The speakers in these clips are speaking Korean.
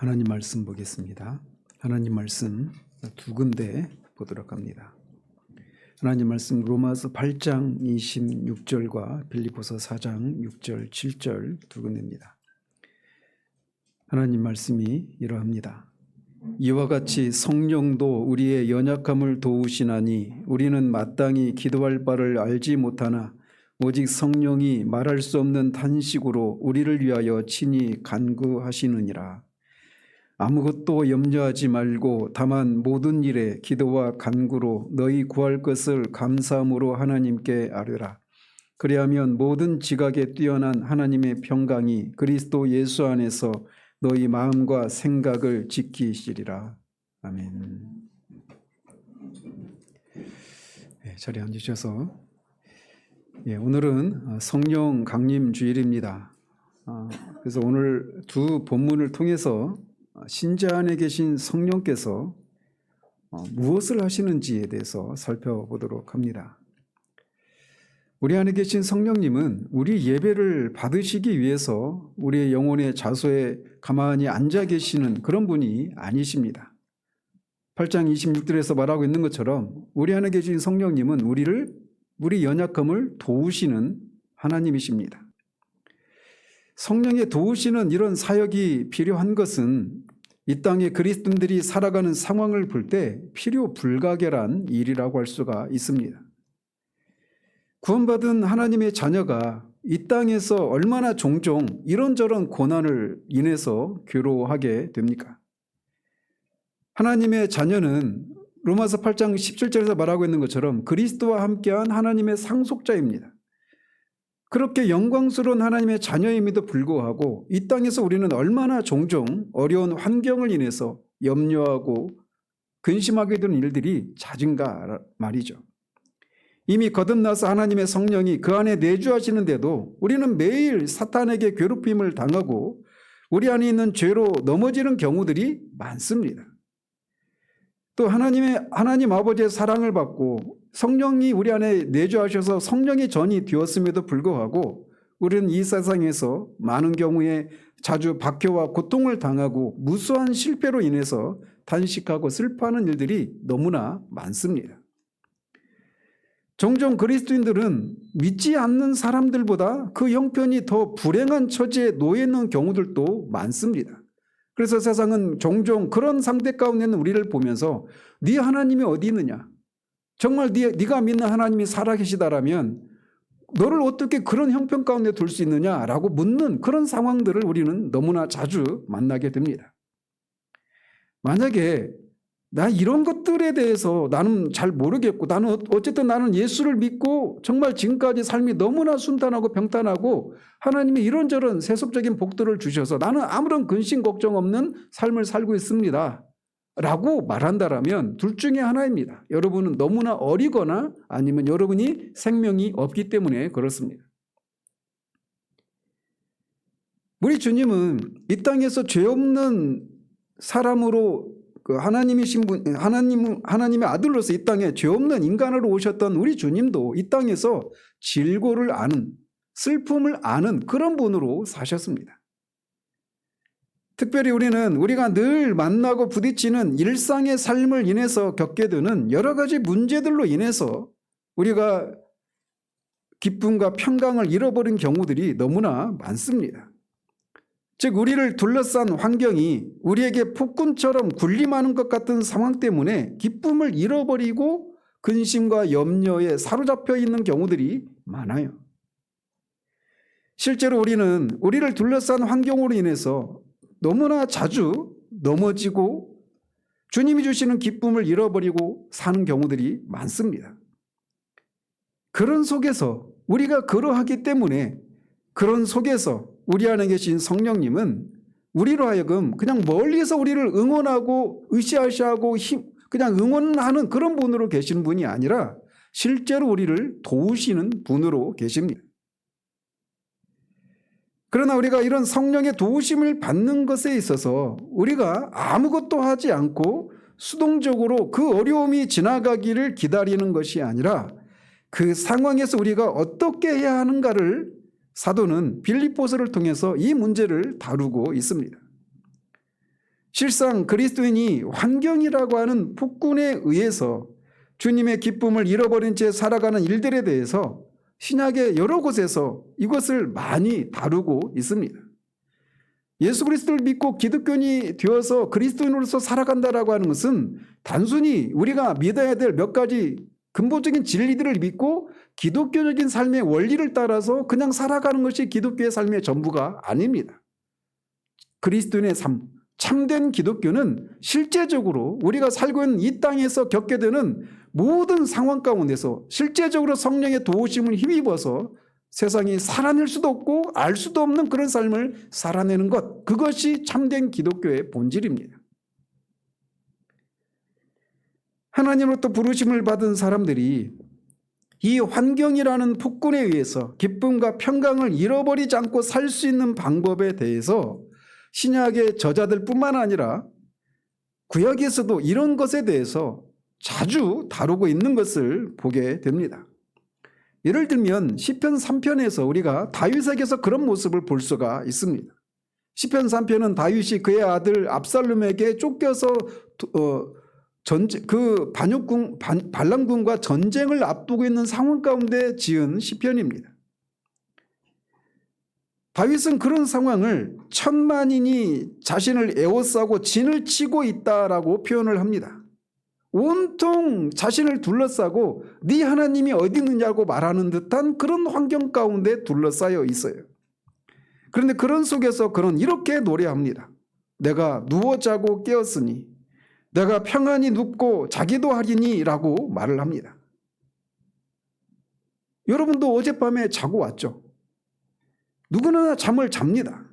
하나님 말씀 보겠습니다. 하나님 말씀 두 군데 보도록 합니다. 하나님 말씀 로마서 8장 26절과 빌립보서 4장 6절 7절 두 군데입니다. 하나님 말씀이 이러합니다. 이와 같이 성령도 우리의 연약함을 도우시나니 우리는 마땅히 기도할 바를 알지 못하나 오직 성령이 말할 수 없는 탄식으로 우리를 위하여 친히 간구하시느니라. 아무것도 염려하지 말고 다만 모든 일에 기도와 간구로 너희 구할 것을 감사함으로 하나님께 아뢰라. 그리하면 모든 지각에 뛰어난 하나님의 평강이 그리스도 예수 안에서 너희 마음과 생각을 지키시리라. 아멘. 자리에 앉으셔서 오늘은 성령 강림 주일입니다. 그래서 오늘 두 본문을 통해서 신자 안에 계신 성령께서 무엇을 하시는지에 대해서 살펴보도록 합니다. 우리 안에 계신 성령님은 우리 예배를 받으시기 위해서 우리의 영혼의 자소에 가만히 앉아 계시는 그런 분이 아니십니다. 8장 26절에서 말하고 있는 것처럼 우리 안에 계신 성령님은 우리 연약함을 도우시는 하나님이십니다. 성령의 도우시는 이런 사역이 필요한 것은 이 땅에 그리스도인들이 살아가는 상황을 볼 때 필요 불가결한 일이라고 할 수가 있습니다. 구원받은 하나님의 자녀가 이 땅에서 얼마나 종종 이런저런 고난을 인해서 괴로워하게 됩니까? 하나님의 자녀는 로마서 8장 17절에서 말하고 있는 것처럼 그리스도와 함께한 하나님의 상속자입니다. 그렇게 영광스러운 하나님의 자녀임에도 불구하고 이 땅에서 우리는 얼마나 종종 어려운 환경을 인해서 염려하고 근심하게 되는 일들이 잦은가 말이죠. 이미 거듭나서 하나님의 성령이 그 안에 내주하시는데도 우리는 매일 사탄에게 괴롭힘을 당하고 우리 안에 있는 죄로 넘어지는 경우들이 많습니다. 또 하나님 아버지의 사랑을 받고 성령이 우리 안에 내주하셔서 성령의 전이 되었음에도 불구하고 우리는 이 세상에서 많은 경우에 자주 박해와 고통을 당하고 무수한 실패로 인해서 탄식하고 슬퍼하는 일들이 너무나 많습니다. 종종 그리스도인들은 믿지 않는 사람들보다 그 형편이 더 불행한 처지에 놓여 있는 경우들도 많습니다. 그래서 세상은 종종 그런 상태 가운데 있는 우리를 보면서 네 하나님이 어디 있느냐? 정말 네가 믿는 하나님이 살아계시다라면 너를 어떻게 그런 형편 가운데 둘 수 있느냐라고 묻는 그런 상황들을 우리는 너무나 자주 만나게 됩니다. 만약에 나 이런 것들에 대해서 나는 잘 모르겠고 어쨌든 나는 예수를 믿고 정말 지금까지 삶이 너무나 순탄하고 평탄하고 하나님이 이런저런 세속적인 복들을 주셔서 나는 아무런 근심 걱정 없는 삶을 살고 있습니다 라고 말한다라면 둘 중에 하나입니다. 여러분은 너무나 어리거나 아니면 여러분이 생명이 없기 때문에 그렇습니다. 우리 주님은 이 땅에서 죄 없는 사람으로 하나님이신 분, 하나님의 아들로서 이 땅에 죄 없는 인간으로 오셨던 우리 주님도 이 땅에서 질고를 아는, 슬픔을 아는 그런 분으로 사셨습니다. 특별히 우리가 늘 만나고 부딪히는 일상의 삶을 인해서 겪게 되는 여러 가지 문제들로 인해서 우리가 기쁨과 평강을 잃어버린 경우들이 너무나 많습니다. 즉 우리를 둘러싼 환경이 우리에게 폭군처럼 군림하는 것 같은 상황 때문에 기쁨을 잃어버리고 근심과 염려에 사로잡혀 있는 경우들이 많아요. 실제로 우리를 둘러싼 환경으로 인해서 너무나 자주 넘어지고 주님이 주시는 기쁨을 잃어버리고 사는 경우들이 많습니다. 그런 속에서 우리가 그러하기 때문에 그런 속에서 우리 안에 계신 성령님은 우리로 하여금 그냥 멀리서 우리를 응원하고 으쌰으쌰하고 그냥 응원하는 그런 분으로 계신 분이 아니라 실제로 우리를 도우시는 분으로 계십니다. 그러나 우리가 이런 성령의 도우심을 받는 것에 있어서 우리가 아무것도 하지 않고 수동적으로 그 어려움이 지나가기를 기다리는 것이 아니라 그 상황에서 우리가 어떻게 해야 하는가를 사도는 빌립보서를 통해서 이 문제를 다루고 있습니다. 실상 그리스도인이 환경이라고 하는 폭군에 의해서 주님의 기쁨을 잃어버린 채 살아가는 일들에 대해서 신약의 여러 곳에서 이것을 많이 다루고 있습니다. 예수 그리스도를 믿고 기독교인이 되어서 그리스도인으로서 살아간다라고 하는 것은 단순히 우리가 믿어야 될 몇 가지 근본적인 진리들을 믿고 기독교적인 삶의 원리를 따라서 그냥 살아가는 것이 기독교의 삶의 전부가 아닙니다. 그리스도인의 삶, 참된 기독교는 실제적으로 우리가 살고 있는 이 땅에서 겪게 되는 모든 상황 가운데서 실제적으로 성령의 도우심을 힘입어서 세상이 살아낼 수도 없고 알 수도 없는 그런 삶을 살아내는 것, 그것이 참된 기독교의 본질입니다. 하나님으로부터 부르심을 받은 사람들이 이 환경이라는 폭군에 의해서 기쁨과 평강을 잃어버리지 않고 살 수 있는 방법에 대해서 신약의 저자들 뿐만 아니라 구약에서도 이런 것에 대해서 자주 다루고 있는 것을 보게 됩니다. 예를 들면 시편 3편에서 우리가 다윗에게서 그런 모습을 볼 수가 있습니다. 시편 3편은 다윗이 그의 아들 압살롬에게 쫓겨서 그 발람군과 전쟁을 앞두고 있는 상황 가운데 지은 시편입니다. 다윗은 그런 상황을 천만인이 자신을 에워싸고 진을 치고 있다라고 표현을 합니다. 온통 자신을 둘러싸고 네 하나님이 어디 있느냐고 말하는 듯한 그런 환경 가운데 둘러싸여 있어요. 그런데 그런 속에서 그는 이렇게 노래합니다. 내가 누워 자고 깨었으니 내가 평안히 눕고 자기도 하리니 라고 말을 합니다. 여러분도 어젯밤에 자고 왔죠? 누구나 잠을 잡니다.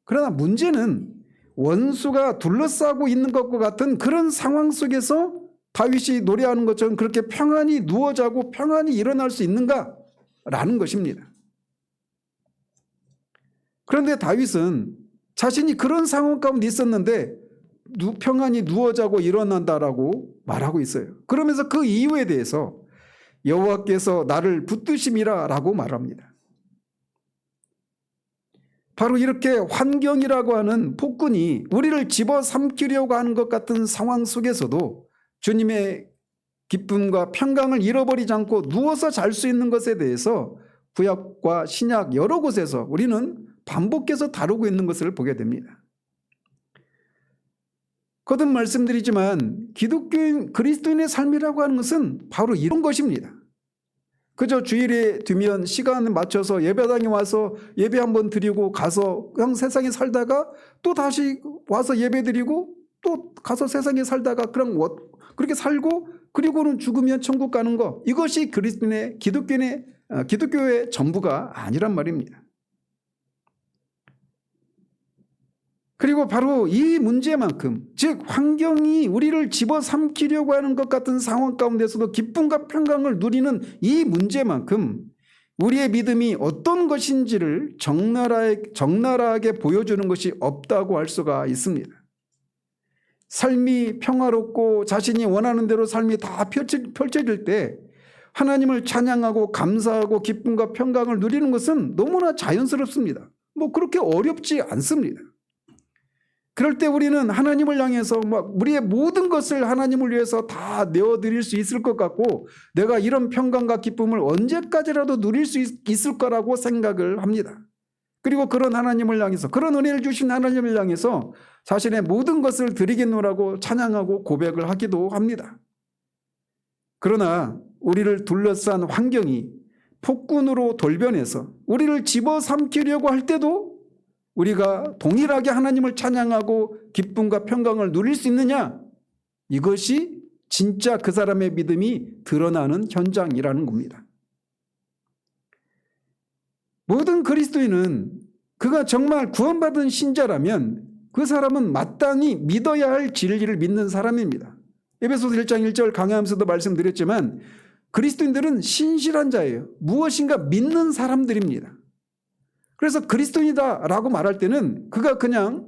그러나 문제는 원수가 둘러싸고 있는 것과 같은 그런 상황 속에서 다윗이 노래하는 것처럼 그렇게 평안히 누워 자고 평안히 일어날 수 있는가라는 것입니다. 그런데 다윗은 자신이 그런 상황 가운데 있었는데 평안히 누워 자고 일어난다라고 말하고 있어요. 그러면서 그 이유에 대해서 여호와께서 나를 붙드심이라 라고 말합니다. 바로 이렇게 환경이라고 하는 폭군이 우리를 집어삼키려고 하는 것 같은 상황 속에서도 주님의 기쁨과 평강을 잃어버리지 않고 누워서 잘 수 있는 것에 대해서 구약과 신약 여러 곳에서 우리는 반복해서 다루고 있는 것을 보게 됩니다. 거듭 말씀드리지만 기독교인 그리스도인의 삶이라고 하는 것은 바로 이런 것입니다. 그저 주일에 되면 시간을 맞춰서 예배당에 와서 예배 한번 드리고 가서 그냥 세상에 살다가 또 다시 와서 예배 드리고 또 가서 세상에 살다가 그냥 그렇게 살고 그리고는 죽으면 천국 가는 것, 이것이 그리스도인의 기독교의 전부가 아니란 말입니다. 그리고 바로 이 문제만큼, 즉 환경이 우리를 집어삼키려고 하는 것 같은 상황 가운데서도 기쁨과 평강을 누리는 이 문제만큼 우리의 믿음이 어떤 것인지를 적나라하게 보여주는 것이 없다고 할 수가 있습니다. 삶이 평화롭고 자신이 원하는 대로 삶이 다 펼쳐질 때 하나님을 찬양하고 감사하고 기쁨과 평강을 누리는 것은 너무나 자연스럽습니다. 그렇게 어렵지 않습니다. 그럴 때 우리는 하나님을 향해서 우리의 모든 것을 하나님을 위해서 다 내어드릴 수 있을 것 같고 내가 이런 평강과 기쁨을 언제까지라도 누릴 수 있을 거라고 생각을 합니다. 그리고 그런 하나님을 향해서, 그런 은혜를 주신 하나님을 향해서 자신의 모든 것을 드리겠노라고 찬양하고 고백을 하기도 합니다. 그러나 우리를 둘러싼 환경이 폭군으로 돌변해서 우리를 집어삼키려고 할 때도 우리가 동일하게 하나님을 찬양하고 기쁨과 평강을 누릴 수 있느냐? 이것이 진짜 그 사람의 믿음이 드러나는 현장이라는 겁니다. 모든 그리스도인은 그가 정말 구원받은 신자라면 그 사람은 마땅히 믿어야 할 진리를 믿는 사람입니다. 에베소서 1장 1절 강해하면서도 말씀드렸지만 그리스도인들은 신실한 자예요. 무엇인가 믿는 사람들입니다. 그래서 그리스도인이다라고 말할 때는 그가 그냥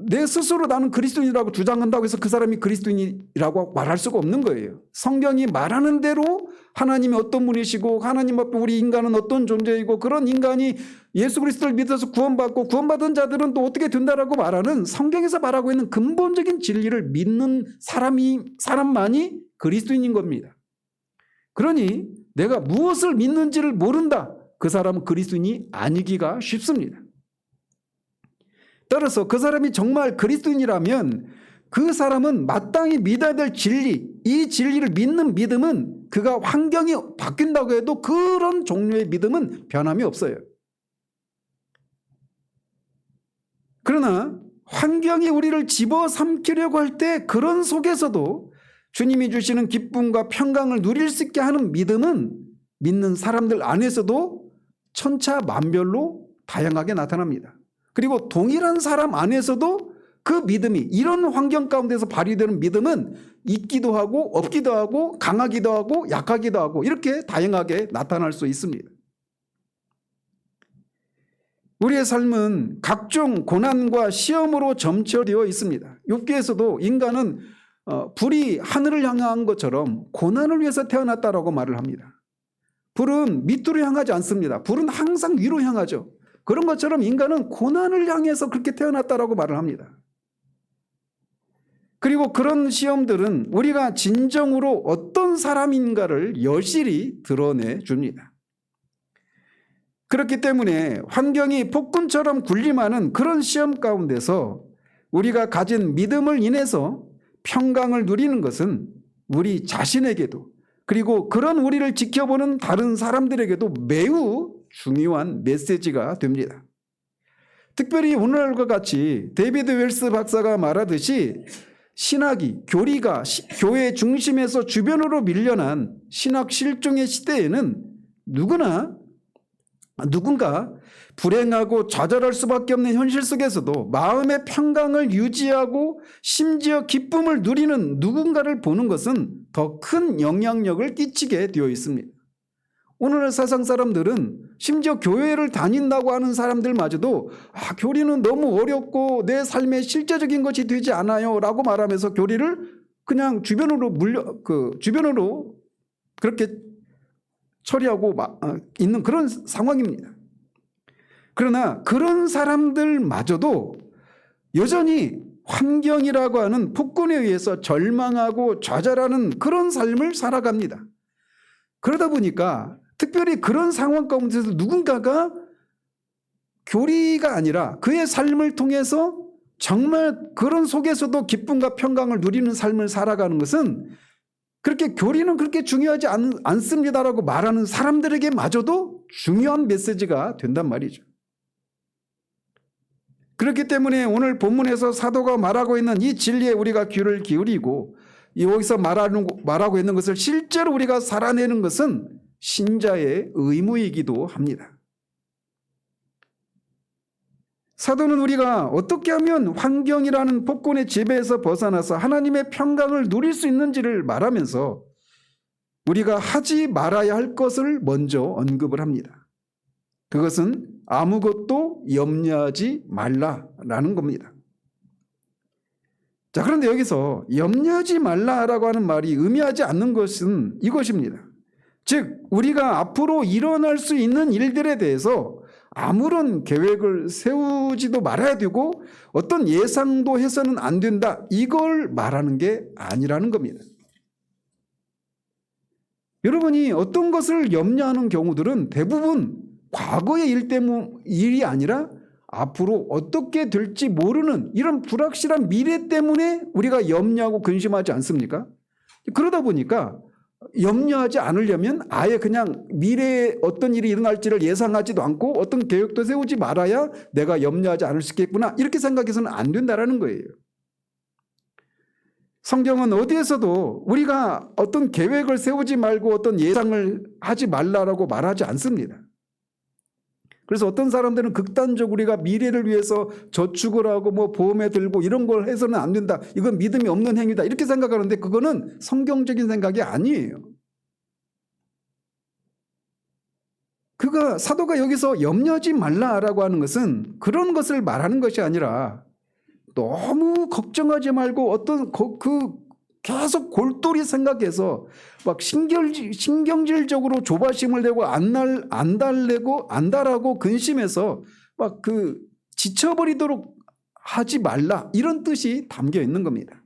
내 스스로 나는 그리스도인이라고 주장한다고 해서 그 사람이 그리스도인이라고 말할 수가 없는 거예요. 성경이 말하는 대로 하나님이 어떤 분이시고 하나님 앞에 우리 인간은 어떤 존재이고 그런 인간이 예수 그리스도를 믿어서 구원받고 구원받은 자들은 또 어떻게 된다라고 말하는 성경에서 말하고 있는 근본적인 진리를 믿는 사람만이 그리스도인인 겁니다. 그러니 내가 무엇을 믿는지를 모른다. 그 사람은 그리스도인이 아니기가 쉽습니다. 따라서 그 사람이 정말 그리스도인이라면 그 사람은 마땅히 믿어야 될 진리, 이 진리를 믿는 믿음은 그가 환경이 바뀐다고 해도 그런 종류의 믿음은 변함이 없어요. 그러나 환경이 우리를 집어삼키려고 할 때 그런 속에서도 주님이 주시는 기쁨과 평강을 누릴 수 있게 하는 믿음은 믿는 사람들 안에서도 천차만별로 다양하게 나타납니다. 그리고 동일한 사람 안에서도 그 믿음이 이런 환경 가운데서 발휘되는 믿음은 있기도 하고 없기도 하고 강하기도 하고 약하기도 하고 이렇게 다양하게 나타날 수 있습니다. 우리의 삶은 각종 고난과 시험으로 점철되어 있습니다. 욥기에서도 인간은 불이 하늘을 향한 것처럼 고난을 위해서 태어났다라고 말을 합니다. 불은 밑으로 향하지 않습니다. 불은 항상 위로 향하죠. 그런 것처럼 인간은 고난을 향해서 그렇게 태어났다라고 말을 합니다. 그리고 그런 시험들은 우리가 진정으로 어떤 사람인가를 여실히 드러내 줍니다. 그렇기 때문에 환경이 폭군처럼 군림하는 그런 시험 가운데서 우리가 가진 믿음을 인해서 평강을 누리는 것은 우리 자신에게도 그리고 그런 우리를 지켜보는 다른 사람들에게도 매우 중요한 메시지가 됩니다. 특별히 오늘날과 같이 데이비드 웰스 박사가 말하듯이 신학이 교리가 교회 중심에서 주변으로 밀려난 신학 실종의 시대에는 누군가 불행하고 좌절할 수밖에 없는 현실 속에서도 마음의 평강을 유지하고 심지어 기쁨을 누리는 누군가를 보는 것은 더 큰 영향력을 끼치게 되어 있습니다. 오늘날 세상 사람들은 심지어 교회를 다닌다고 하는 사람들마저도 교리는 너무 어렵고 내 삶에 실제적인 것이 되지 않아요 라고 말하면서 교리를 그냥 주변으로 그렇게 처리하고 있는 그런 상황입니다. 그러나 그런 사람들마저도 여전히 환경이라고 하는 폭군에 의해서 절망하고 좌절하는 그런 삶을 살아갑니다. 그러다 보니까 특별히 그런 상황 가운데서 누군가가 교리가 아니라 그의 삶을 통해서 정말 그런 속에서도 기쁨과 평강을 누리는 삶을 살아가는 것은 그렇게 교리는 그렇게 중요하지 않습니다라고 말하는 사람들에게마저도 중요한 메시지가 된단 말이죠. 그렇기 때문에 오늘 본문에서 사도가 말하고 있는 이 진리에 우리가 귀를 기울이고 여기서 말하고 있는 것을 실제로 우리가 살아내는 것은 신자의 의무이기도 합니다. 사도는 우리가 어떻게 하면 환경이라는 폭군의 지배에서 벗어나서 하나님의 평강을 누릴 수 있는지를 말하면서 우리가 하지 말아야 할 것을 먼저 언급을 합니다. 그것은 아무것도 염려하지 말라라는 겁니다. 자, 그런데 여기서 염려하지 말라라고 하는 말이 의미하지 않는 것은 이것입니다. 즉 우리가 앞으로 일어날 수 있는 일들에 대해서 아무런 계획을 세우지도 말아야 되고 어떤 예상도 해서는 안 된다, 이걸 말하는 게 아니라는 겁니다. 여러분이 어떤 것을 염려하는 경우들은 대부분 과거의 일이 아니라 앞으로 어떻게 될지 모르는 이런 불확실한 미래 때문에 우리가 염려하고 근심하지 않습니까? 그러다 보니까 염려하지 않으려면 아예 그냥 미래에 어떤 일이 일어날지를 예상하지도 않고 어떤 계획도 세우지 말아야 내가 염려하지 않을 수 있겠구나, 이렇게 생각해서는 안 된다는 거예요. 성경은 어디에서도 우리가 어떤 계획을 세우지 말고 어떤 예상을 하지 말라라고 말하지 않습니다. 그래서 어떤 사람들은 극단적으로 우리가 미래를 위해서 저축을 하고 보험에 들고 이런 걸 해서는 안 된다, 이건 믿음이 없는 행위다, 이렇게 생각하는데 그거는 성경적인 생각이 아니에요. 사도가 여기서 염려하지 말라라고 하는 것은 그런 것을 말하는 것이 아니라 너무 걱정하지 말고 어떤 그 계속 골똘히 생각해서 막 신경질적으로 조바심을 내고 안달하고 근심해서 막 지쳐버리도록 하지 말라, 이런 뜻이 담겨 있는 겁니다.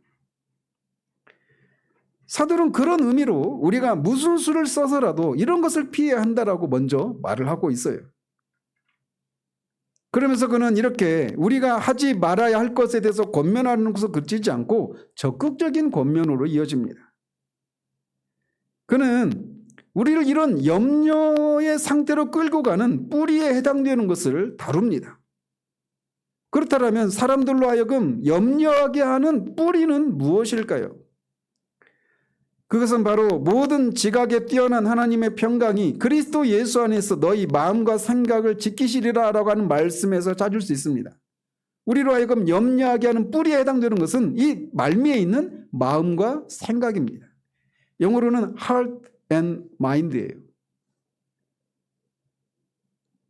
사도는 그런 의미로 우리가 무슨 수를 써서라도 이런 것을 피해야 한다라고 먼저 말을 하고 있어요. 그러면서 그는 이렇게 우리가 하지 말아야 할 것에 대해서 권면하는 것을 그치지 않고 적극적인 권면으로 이어집니다. 그는 우리를 이런 염려의 상태로 끌고 가는 뿌리에 해당되는 것을 다룹니다. 그렇다면 사람들로 하여금 염려하게 하는 뿌리는 무엇일까요? 그것은 바로 모든 지각에 뛰어난 하나님의 평강이 그리스도 예수 안에서 너희 마음과 생각을 지키시리라 라고 하는 말씀에서 찾을 수 있습니다. 우리로 하여금 염려하게 하는 뿌리에 해당되는 것은 이 말미에 있는 마음과 생각입니다. 영어로는 heart and mind예요.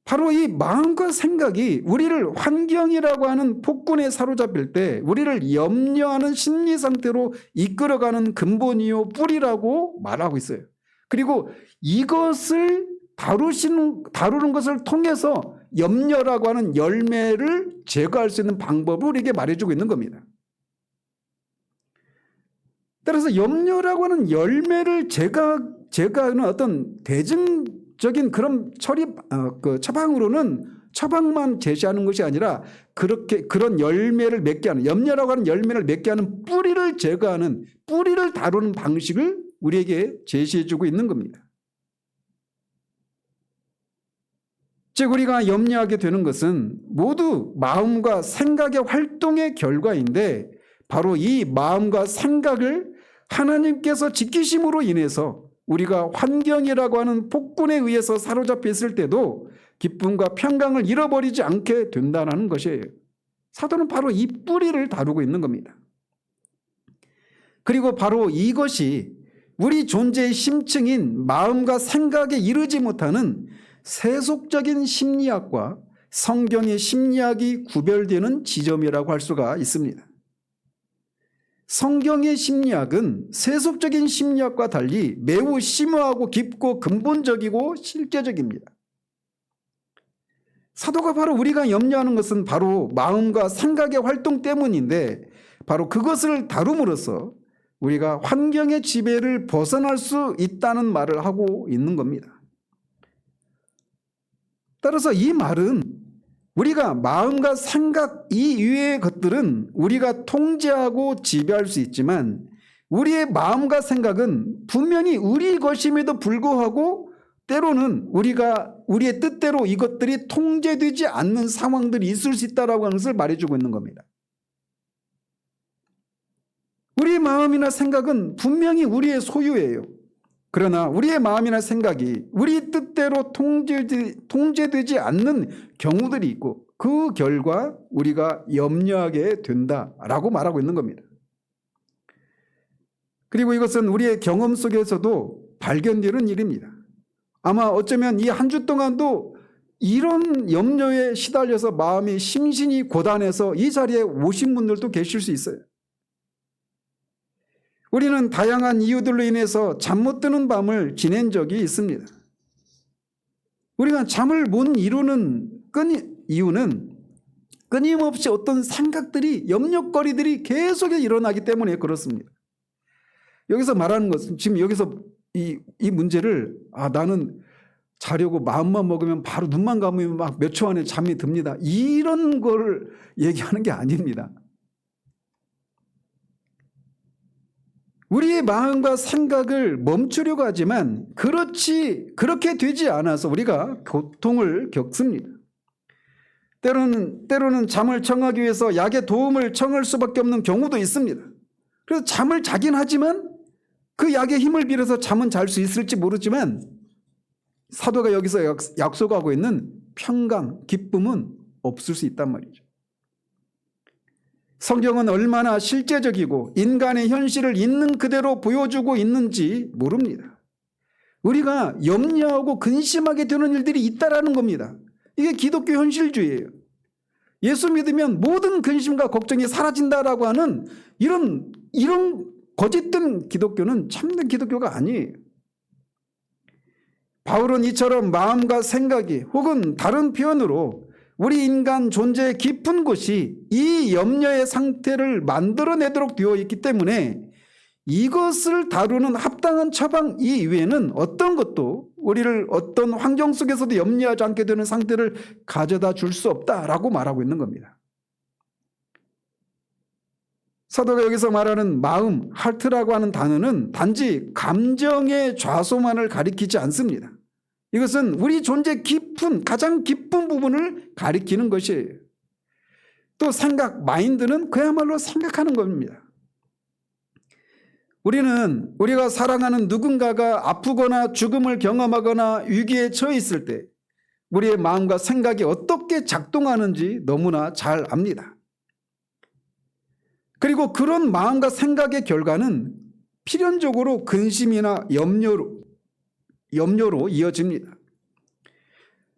바로 이 마음과 생각이 우리를 환경이라고 하는 폭군에 사로잡힐 때 우리를 염려하는 심리 상태로 이끌어가는 근본이요 뿌리라고 말하고 있어요. 그리고 이것을 다루는 것을 통해서 염려라고 하는 열매를 제거할 수 있는 방법을 우리에게 말해주고 있는 겁니다. 따라서 염려라고 하는 열매를 제거하는 어떤 대증적인 그런 처방만 제시하는 것이 아니라 그런 열매를 맺게 하는, 염려라고 하는 열매를 맺게 하는 뿌리를 제거하는, 뿌리를 다루는 방식을 우리에게 제시해주고 있는 겁니다. 즉 우리가 염려하게 되는 것은 모두 마음과 생각의 활동의 결과인데 바로 이 마음과 생각을 하나님께서 지키심으로 인해서 우리가 환경이라고 하는 폭군에 의해서 사로잡혀 있을 때도 기쁨과 평강을 잃어버리지 않게 된다는 것이에요. 사도는 바로 이 뿌리를 다루고 있는 겁니다. 그리고 바로 이것이 우리 존재의 심층인 마음과 생각에 이르지 못하는 세속적인 심리학과 성경의 심리학이 구별되는 지점이라고 할 수가 있습니다. 성경의 심리학은 세속적인 심리학과 달리 매우 심오하고 깊고 근본적이고 실제적입니다. 사도가 바로 우리가 염려하는 것은 바로 마음과 생각의 활동 때문인데 바로 그것을 다룸으로써 우리가 환경의 지배를 벗어날 수 있다는 말을 하고 있는 겁니다. 따라서 이 말은 우리가 마음과 생각 이외의 것들은 우리가 통제하고 지배할 수 있지만 우리의 마음과 생각은 분명히 우리 것임에도 불구하고 때로는 우리의 뜻대로 이것들이 통제되지 않는 상황들이 있을 수 있다고 하는 것을 말해주고 있는 겁니다. 우리의 마음이나 생각은 분명히 우리의 소유예요. 그러나 우리의 마음이나 생각이 우리 뜻대로 통제되지 않는 경우들이 있고 그 결과 우리가 염려하게 된다라고 말하고 있는 겁니다. 그리고 이것은 우리의 경험 속에서도 발견되는 일입니다. 아마 어쩌면 이 한 주 동안도 이런 염려에 시달려서 마음이 심신이 고단해서 이 자리에 오신 분들도 계실 수 있어요. 우리는 다양한 이유들로 인해서 잠 못 드는 밤을 지낸 적이 있습니다. 우리가 잠을 못 이루는 이유는 끊임없이 어떤 생각들이, 염려거리들이 계속 일어나기 때문에 그렇습니다. 여기서 말하는 것은 지금 여기서 이 문제를 나는 자려고 마음만 먹으면 바로 눈만 감으면 막 몇 초 안에 잠이 듭니다. 이런 걸 얘기하는 게 아닙니다. 우리의 마음과 생각을 멈추려고 하지만 그렇게 되지 않아서 우리가 고통을 겪습니다. 때로는 잠을 청하기 위해서 약의 도움을 청할 수밖에 없는 경우도 있습니다. 그래서 잠을 자긴 하지만 그 약의 힘을 빌어서 잠은 잘 수 있을지 모르지만 사도가 여기서 약속하고 있는 평강, 기쁨은 없을 수 있단 말이죠. 성경은 얼마나 실제적이고 인간의 현실을 있는 그대로 보여주고 있는지 모릅니다. 우리가 염려하고 근심하게 되는 일들이 있다라는 겁니다. 이게 기독교 현실주의예요. 예수 믿으면 모든 근심과 걱정이 사라진다라고 하는 이런 거짓된 기독교는 참된 기독교가 아니에요. 바울은 이처럼 마음과 생각이 혹은 다른 표현으로 우리 인간 존재의 깊은 곳이 이 염려의 상태를 만들어내도록 되어 있기 때문에 이것을 다루는 합당한 처방 이외에는 어떤 것도 우리를 어떤 환경 속에서도 염려하지 않게 되는 상태를 가져다 줄 수 없다라고 말하고 있는 겁니다. 사도가 여기서 말하는 마음, 하트라고 하는 단어는 단지 감정의 좌소만을 가리키지 않습니다. 이것은 우리 존재 깊은, 가장 깊은 부분을 가리키는 것이에요. 또 생각, 마인드는 그야말로 생각하는 겁니다. 우리가 사랑하는 누군가가 아프거나 죽음을 경험하거나 위기에 처해 있을 때 우리의 마음과 생각이 어떻게 작동하는지 너무나 잘 압니다. 그리고 그런 마음과 생각의 결과는 필연적으로 근심이나 염려로 이어집니다.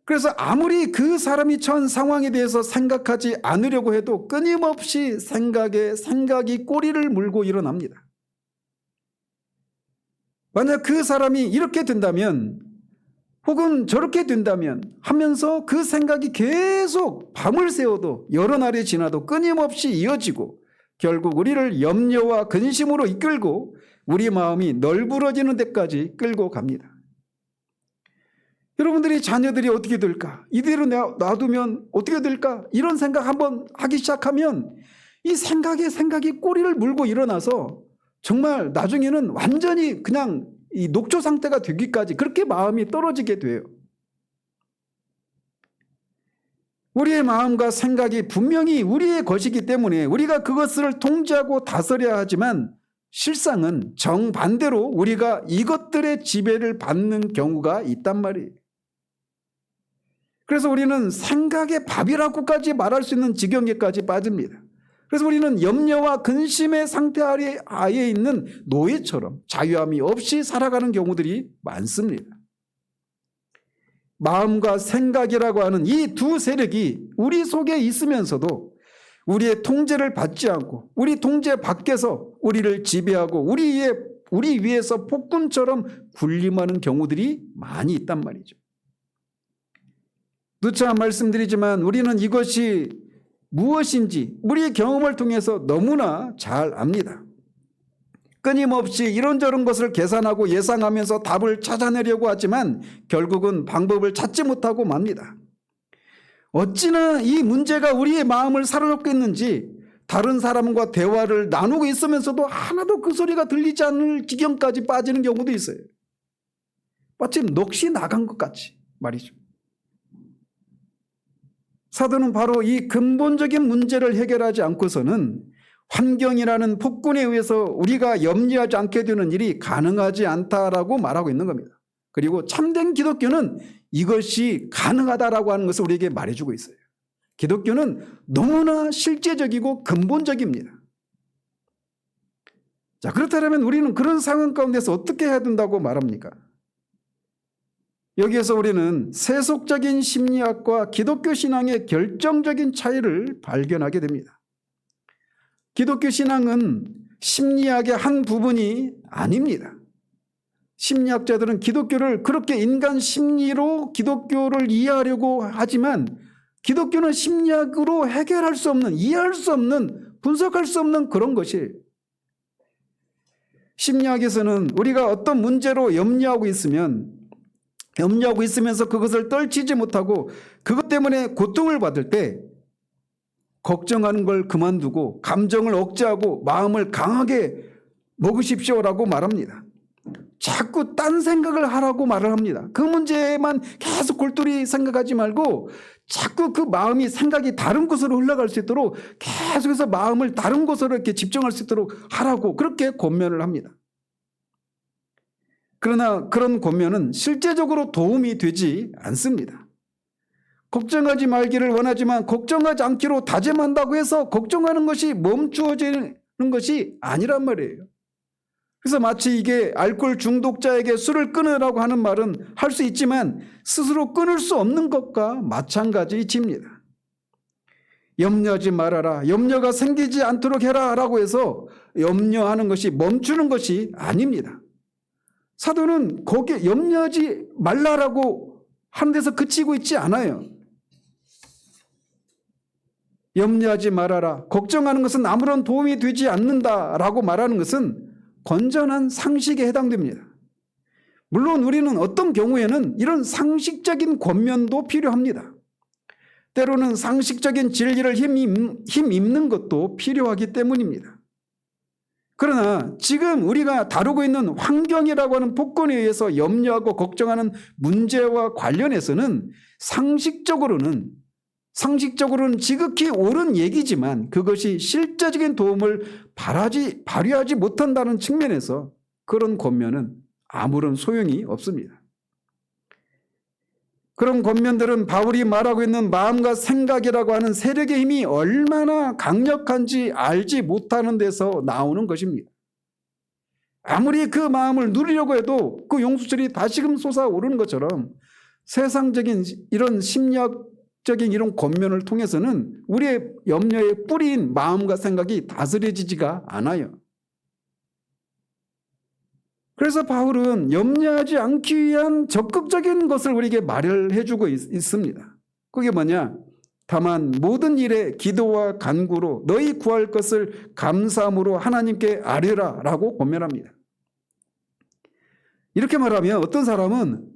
그래서 아무리 그 사람이 처한 상황에 대해서 생각하지 않으려고 해도 끊임없이 생각이 꼬리를 물고 일어납니다. 만약 그 사람이 이렇게 된다면 혹은 저렇게 된다면 하면서 그 생각이 계속 밤을 새워도 여러 날이 지나도 끊임없이 이어지고 결국 우리를 염려와 근심으로 이끌고 우리 마음이 널브러지는 데까지 끌고 갑니다. 여러분들이 자녀들이 어떻게 될까? 이대로 놔두면 어떻게 될까? 이런 생각 한번 하기 시작하면 이 생각이 꼬리를 물고 일어나서 정말 나중에는 완전히 그냥 이 녹조 상태가 되기까지 그렇게 마음이 떨어지게 돼요. 우리의 마음과 생각이 분명히 우리의 것이기 때문에 우리가 그것을 통제하고 다스려야 하지만 실상은 정반대로 우리가 이것들의 지배를 받는 경우가 있단 말이에요. 그래서 우리는 생각의 밥이라고까지 말할 수 있는 지경에까지 빠집니다. 그래서 우리는 염려와 근심의 상태 아래에 있는 노예처럼 자유함이 없이 살아가는 경우들이 많습니다. 마음과 생각이라고 하는 이 두 세력이 우리 속에 있으면서도 우리의 통제를 받지 않고 우리 통제 밖에서 우리를 지배하고 우리 위에서 폭군처럼 군림하는 경우들이 많이 있단 말이죠. 누차 말씀드리지만 우리는 이것이 무엇인지 우리의 경험을 통해서 너무나 잘 압니다. 끊임없이 이런저런 것을 계산하고 예상하면서 답을 찾아내려고 하지만 결국은 방법을 찾지 못하고 맙니다. 어찌나 이 문제가 우리의 마음을 사로잡겠는지 다른 사람과 대화를 나누고 있으면서도 하나도 그 소리가 들리지 않을 지경까지 빠지는 경우도 있어요. 마치 넋이 나간 것 같이 말이죠. 사도는 바로 이 근본적인 문제를 해결하지 않고서는 환경이라는 폭군에 의해서 우리가 염려하지 않게 되는 일이 가능하지 않다라고 말하고 있는 겁니다. 그리고 참된 기독교는 이것이 가능하다라고 하는 것을 우리에게 말해주고 있어요. 기독교는 너무나 실제적이고 근본적입니다. 자, 그렇다면 우리는 그런 상황 가운데서 어떻게 해야 된다고 말합니까? 여기에서 우리는 세속적인 심리학과 기독교 신앙의 결정적인 차이를 발견하게 됩니다. 기독교 신앙은 심리학의 한 부분이 아닙니다. 심리학자들은 기독교를 그렇게 인간 심리로 기독교를 이해하려고 하지만 기독교는 심리학으로 해결할 수 없는, 이해할 수 없는, 분석할 수 없는 그런 것이에요. 심리학에서는 우리가 어떤 문제로 염려하고 있으면서 그것을 떨치지 못하고 그것 때문에 고통을 받을 때 걱정하는 걸 그만두고 감정을 억제하고 마음을 강하게 먹으십시오라고 말합니다. 자꾸 딴 생각을 하라고 말을 합니다. 그 문제만 계속 골똘히 생각하지 말고 자꾸 그 마음이 생각이 다른 곳으로 흘러갈 수 있도록 계속해서 마음을 다른 곳으로 이렇게 집중할 수 있도록 하라고 그렇게 권면을 합니다. 그러나 그런 권면은 실제적으로 도움이 되지 않습니다. 걱정하지 말기를 원하지만 걱정하지 않기로 다짐한다고 해서 걱정하는 것이 멈추어지는 것이 아니란 말이에요. 그래서 마치 이게 알코올 중독자에게 술을 끊으라고 하는 말은 할 수 있지만 스스로 끊을 수 없는 것과 마찬가지입니다. 염려하지 말아라, 염려가 생기지 않도록 해라 라고 해서 염려하는 것이 멈추는 것이 아닙니다. 사도는 거기에 염려하지 말라라고 하는 데서 그치고 있지 않아요. 염려하지 말아라, 걱정하는 것은 아무런 도움이 되지 않는다라고 말하는 것은 건전한 상식에 해당됩니다. 물론 우리는 어떤 경우에는 이런 상식적인 권면도 필요합니다. 때로는 상식적인 진리를 힘입는 것도 필요하기 때문입니다. 그러나 지금 우리가 다루고 있는 환경이라고 하는 폭건에 의해서 염려하고 걱정하는 문제와 관련해서는 상식적으로는 지극히 옳은 얘기지만 그것이 실제적인 도움을 발휘하지 못한다는 측면에서 그런 권면은 아무런 소용이 없습니다. 그런 권면들은 바울이 말하고 있는 마음과 생각이라고 하는 세력의 힘이 얼마나 강력한지 알지 못하는 데서 나오는 것입니다. 아무리 그 마음을 누리려고 해도 그 용수철이 다시금 솟아오르는 것처럼 세상적인 이런 심리학적인 이런 권면을 통해서는 우리의 염려의 뿌리인 마음과 생각이 다스려지지가 않아요. 그래서 바울은 염려하지 않기 위한 적극적인 것을 우리에게 마련해 주고 있습니다. 그게 뭐냐? 다만 모든 일에 기도와 간구로 너희 구할 것을 감사함으로 하나님께 아뢰라 라고 권면합니다. 이렇게 말하면 어떤 사람은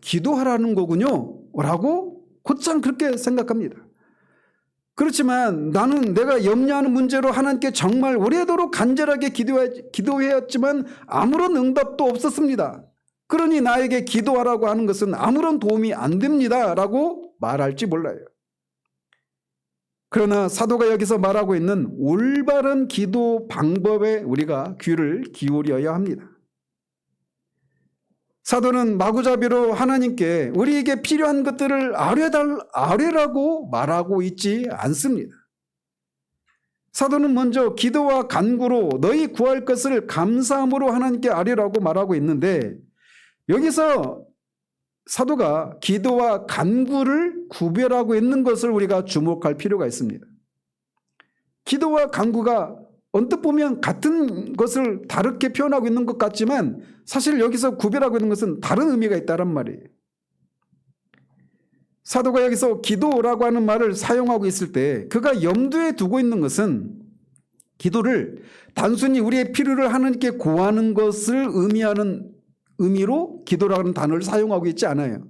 기도하라는 거군요 라고 곧장 그렇게 생각합니다. 그렇지만 나는 내가 염려하는 문제로 하나님께 정말 오래도록 간절하게 기도해왔지만 아무런 응답도 없었습니다. 그러니 나에게 기도하라고 하는 것은 아무런 도움이 안 됩니다 라고 말할지 몰라요. 그러나 사도가 여기서 말하고 있는 올바른 기도 방법에 우리가 귀를 기울여야 합니다. 사도는 마구잡이로 하나님께 우리에게 필요한 것들을 아뢰라고 말하고 있지 않습니다. 사도는 먼저 기도와 간구로 너희 구할 것을 감사함으로 하나님께 아뢰라고 말하고 있는데 여기서 사도가 기도와 간구를 구별하고 있는 것을 우리가 주목할 필요가 있습니다. 기도와 간구가 언뜻 보면 같은 것을 다르게 표현하고 있는 것 같지만 사실 여기서 구별하고 있는 것은 다른 의미가 있다는 말이에요. 사도가 여기서 기도라고 하는 말을 사용하고 있을 때 그가 염두에 두고 있는 것은 기도를 단순히 우리의 필요를 하나님께 구하는 것을 의미하는 의미로 기도라는 단어를 사용하고 있지 않아요.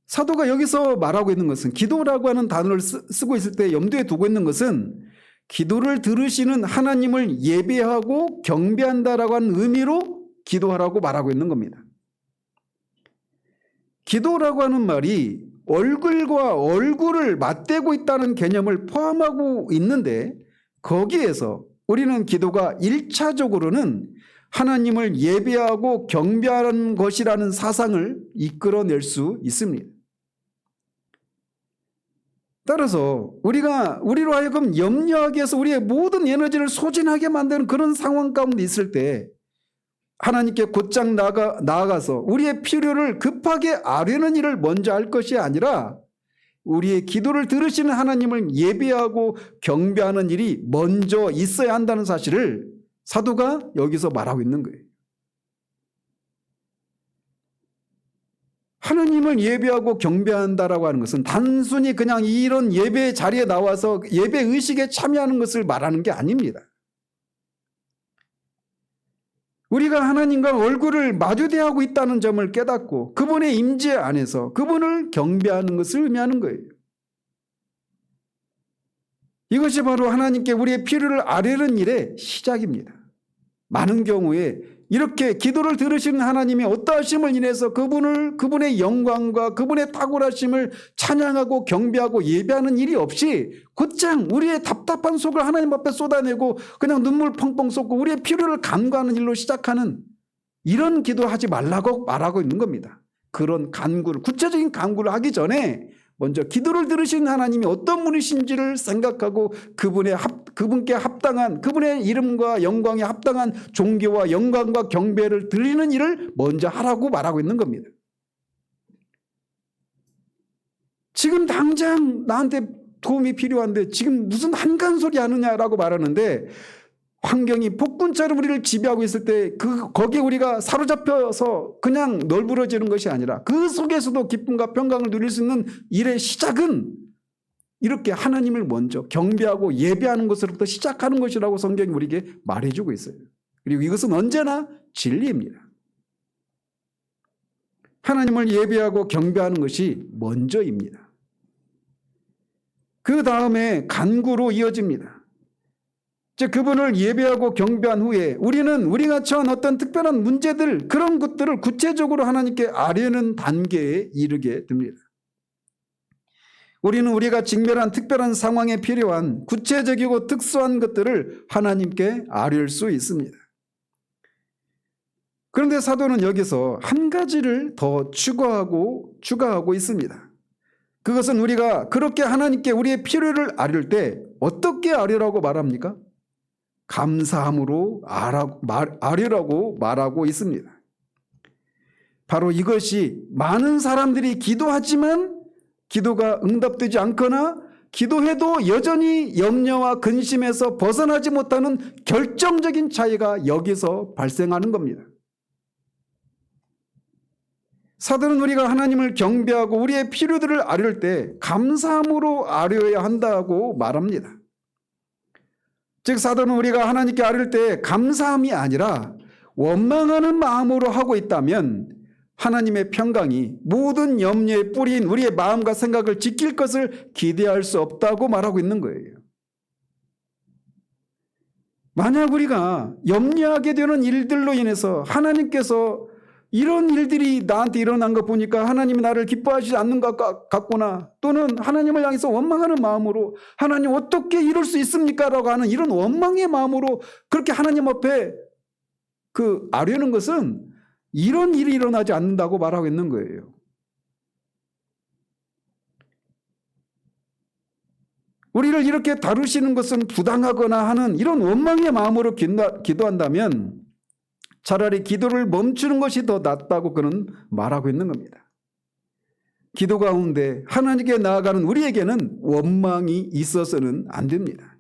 사도가 여기서 말하고 있는 것은 기도라고 하는 단어를 쓰고 있을 때 염두에 두고 있는 것은 기도를 들으시는 하나님을 예배하고 경배한다라고 하는 의미로 기도하라고 말하고 있는 겁니다. 기도라고 하는 말이 얼굴과 얼굴을 맞대고 있다는 개념을 포함하고 있는데 거기에서 우리는 기도가 1차적으로는 하나님을 예배하고 경배하는 것이라는 사상을 이끌어낼 수 있습니다. 따라서 우리로 하여금 염려하게 해서 우리의 모든 에너지를 소진하게 만드는 그런 상황 가운데 있을 때 하나님께 곧장 나아가서 우리의 필요를 급하게 아뢰는 일을 먼저 할 것이 아니라 우리의 기도를 들으시는 하나님을 예배하고 경배하는 일이 먼저 있어야 한다는 사실을 사도가 여기서 말하고 있는 거예요. 하나님을 예배하고 경배한다라고 하는 것은 단순히 그냥 이런 예배 자리에 나와서 예배 의식에 참여하는 것을 말하는 게 아닙니다. 우리가 하나님과 얼굴을 마주대하고 있다는 점을 깨닫고 그분의 임재 안에서 그분을 경배하는 것을 의미하는 거예요. 이것이 바로 하나님께 우리의 필요를 아뢰는 일의 시작입니다. 많은 경우에 이렇게 기도를 들으시는 하나님의 어떠하심을 인해서 그분의 영광과 그분의 탁월하심을 찬양하고 경배하고 예배하는 일이 없이 곧장 우리의 답답한 속을 하나님 앞에 쏟아내고 그냥 눈물 펑펑 쏟고 우리의 필요를 간구하는 일로 시작하는 이런 기도하지 말라고 말하고 있는 겁니다. 그런 구체적인 간구를 하기 전에 먼저 기도를 들으신 하나님이 어떤 분이신지를 생각하고 그분께 합당한 그분의 이름과 영광에 합당한 존귀와 영광과 경배를 드리는 일을 먼저 하라고 말하고 있는 겁니다. 지금 당장 나한테 도움이 필요한데 지금 무슨 한간소리 하느냐라고 말하는데, 환경이 폭군처럼 우리를 지배하고 있을 때 거기에 우리가 사로잡혀서 그냥 널브러지는 것이 아니라 그 속에서도 기쁨과 평강을 누릴 수 있는 일의 시작은 이렇게 하나님을 먼저 경배하고 예배하는 것으로부터 시작하는 것이라고 성경이 우리에게 말해주고 있어요. 그리고 이것은 언제나 진리입니다. 하나님을 예배하고 경배하는 것이 먼저입니다. 그 다음에 간구로 이어집니다. 즉 그분을 예배하고 경배한 후에 우리는 우리가 처한 어떤 특별한 문제들, 그런 것들을 구체적으로 하나님께 아뢰는 단계에 이르게 됩니다. 우리는 우리가 직면한 특별한 상황에 필요한 구체적이고 특수한 것들을 하나님께 아뢰을 수 있습니다. 그런데 사도는 여기서 한 가지를 더 추가하고 있습니다. 그것은 우리가 그렇게 하나님께 우리의 필요를 아뢰을 때 어떻게 아뢰라고 말합니까? 감사함으로 아뢰라고 말하고 있습니다. 바로 이것이 많은 사람들이 기도하지만 기도가 응답되지 않거나 기도해도 여전히 염려와 근심에서 벗어나지 못하는 결정적인 차이가 여기서 발생하는 겁니다. 사도는 우리가 하나님을 경배하고 우리의 필요들을 아뢰을 때 감사함으로 아뢰어야 한다고 말합니다. 즉 사도는 우리가 하나님께 아뢰을 때 감사함이 아니라 원망하는 마음으로 하고 있다면 하나님의 평강이 모든 염려의 뿌리인 우리의 마음과 생각을 지킬 것을 기대할 수 없다고 말하고 있는 거예요. 만약 우리가 염려하게 되는 일들로 인해서 하나님께서 이런 일들이 나한테 일어난 거 보니까 하나님이 나를 기뻐하시지 않는 것 같구나, 또는 하나님을 향해서 원망하는 마음으로 하나님 어떻게 이럴 수 있습니까? 라고 하는 이런 원망의 마음으로 그렇게 하나님 앞에 아뢰는 것은 이런 일이 일어나지 않는다고 말하고 있는 거예요. 우리를 이렇게 다루시는 것은 부당하거나 하는 이런 원망의 마음으로 기도한다면 차라리 기도를 멈추는 것이 더 낫다고 그는 말하고 있는 겁니다. 기도 가운데 하나님께 나아가는 우리에게는 원망이 있어서는 안 됩니다.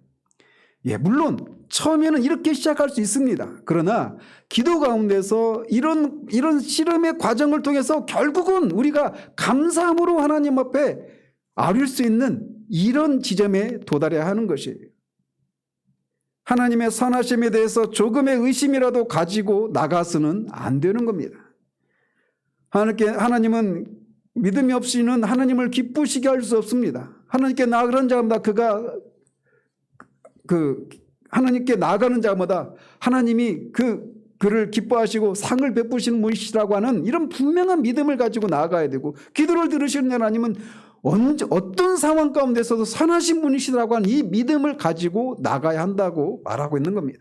물론 처음에는 이렇게 시작할 수 있습니다. 그러나 기도 가운데서 이런 씨름의 과정을 통해서 결국은 우리가 감사함으로 하나님 앞에 아뢰 수 있는 이런 지점에 도달해야 하는 것이에요. 하나님의 선하심에 대해서 조금의 의심이라도 가지고 나가서는 안 되는 겁니다. 하나님은 믿음이 없이는 하나님을 기쁘시게 할 수 없습니다. 하나님께 나아가는 자마다 하나님께 나아가는 자마다 하나님이 그를 기뻐하시고 상을 베푸시는 분이시라고 하는 이런 분명한 믿음을 가지고 나아가야 되고, 기도를 들으시는 하나님은 어떤 상황 가운데서도 선하신 분이시라고 하는 이 믿음을 가지고 나가야 한다고 말하고 있는 겁니다.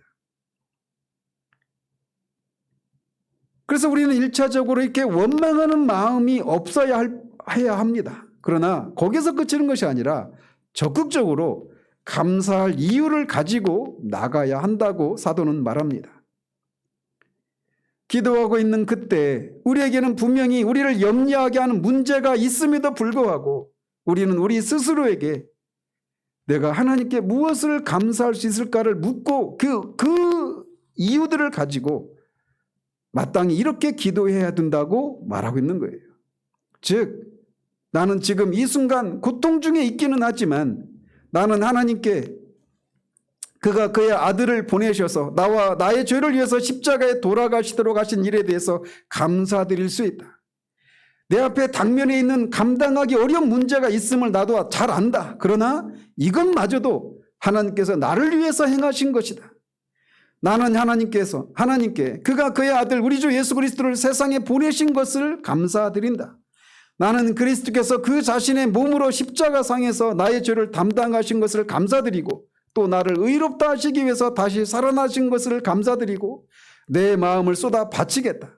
그래서 우리는 1차적으로 이렇게 원망하는 마음이 해야 합니다. 그러나 거기서 그치는 것이 아니라 적극적으로 감사할 이유를 가지고 나가야 한다고 사도는 말합니다. 기도하고 있는 그때 우리에게는 분명히 우리를 염려하게 하는 문제가 있음에도 불구하고 우리는 우리 스스로에게 내가 하나님께 무엇을 감사할 수 있을까를 묻고 그 이유들을 가지고 마땅히 이렇게 기도해야 된다고 말하고 있는 거예요. 즉 나는 지금 이 순간 고통 중에 있기는 하지만 나는 하나님께 그가 그의 아들을 보내셔서 나와 나의 죄를 위해서 십자가에 돌아가시도록 하신 일에 대해서 감사드릴 수 있다. 내 앞에 당면에 있는 감당하기 어려운 문제가 있음을 나도 잘 안다. 그러나 이것마저도 하나님께서 나를 위해서 행하신 것이다. 나는 하나님께 그가 그의 아들 우리 주 예수 그리스도를 세상에 보내신 것을 감사드린다. 나는 그리스도께서 그 자신의 몸으로 십자가상에서 나의 죄를 담당하신 것을 감사드리고 또 나를 의롭다 하시기 위해서 다시 살아나신 것을 감사드리고 내 마음을 쏟아 바치겠다.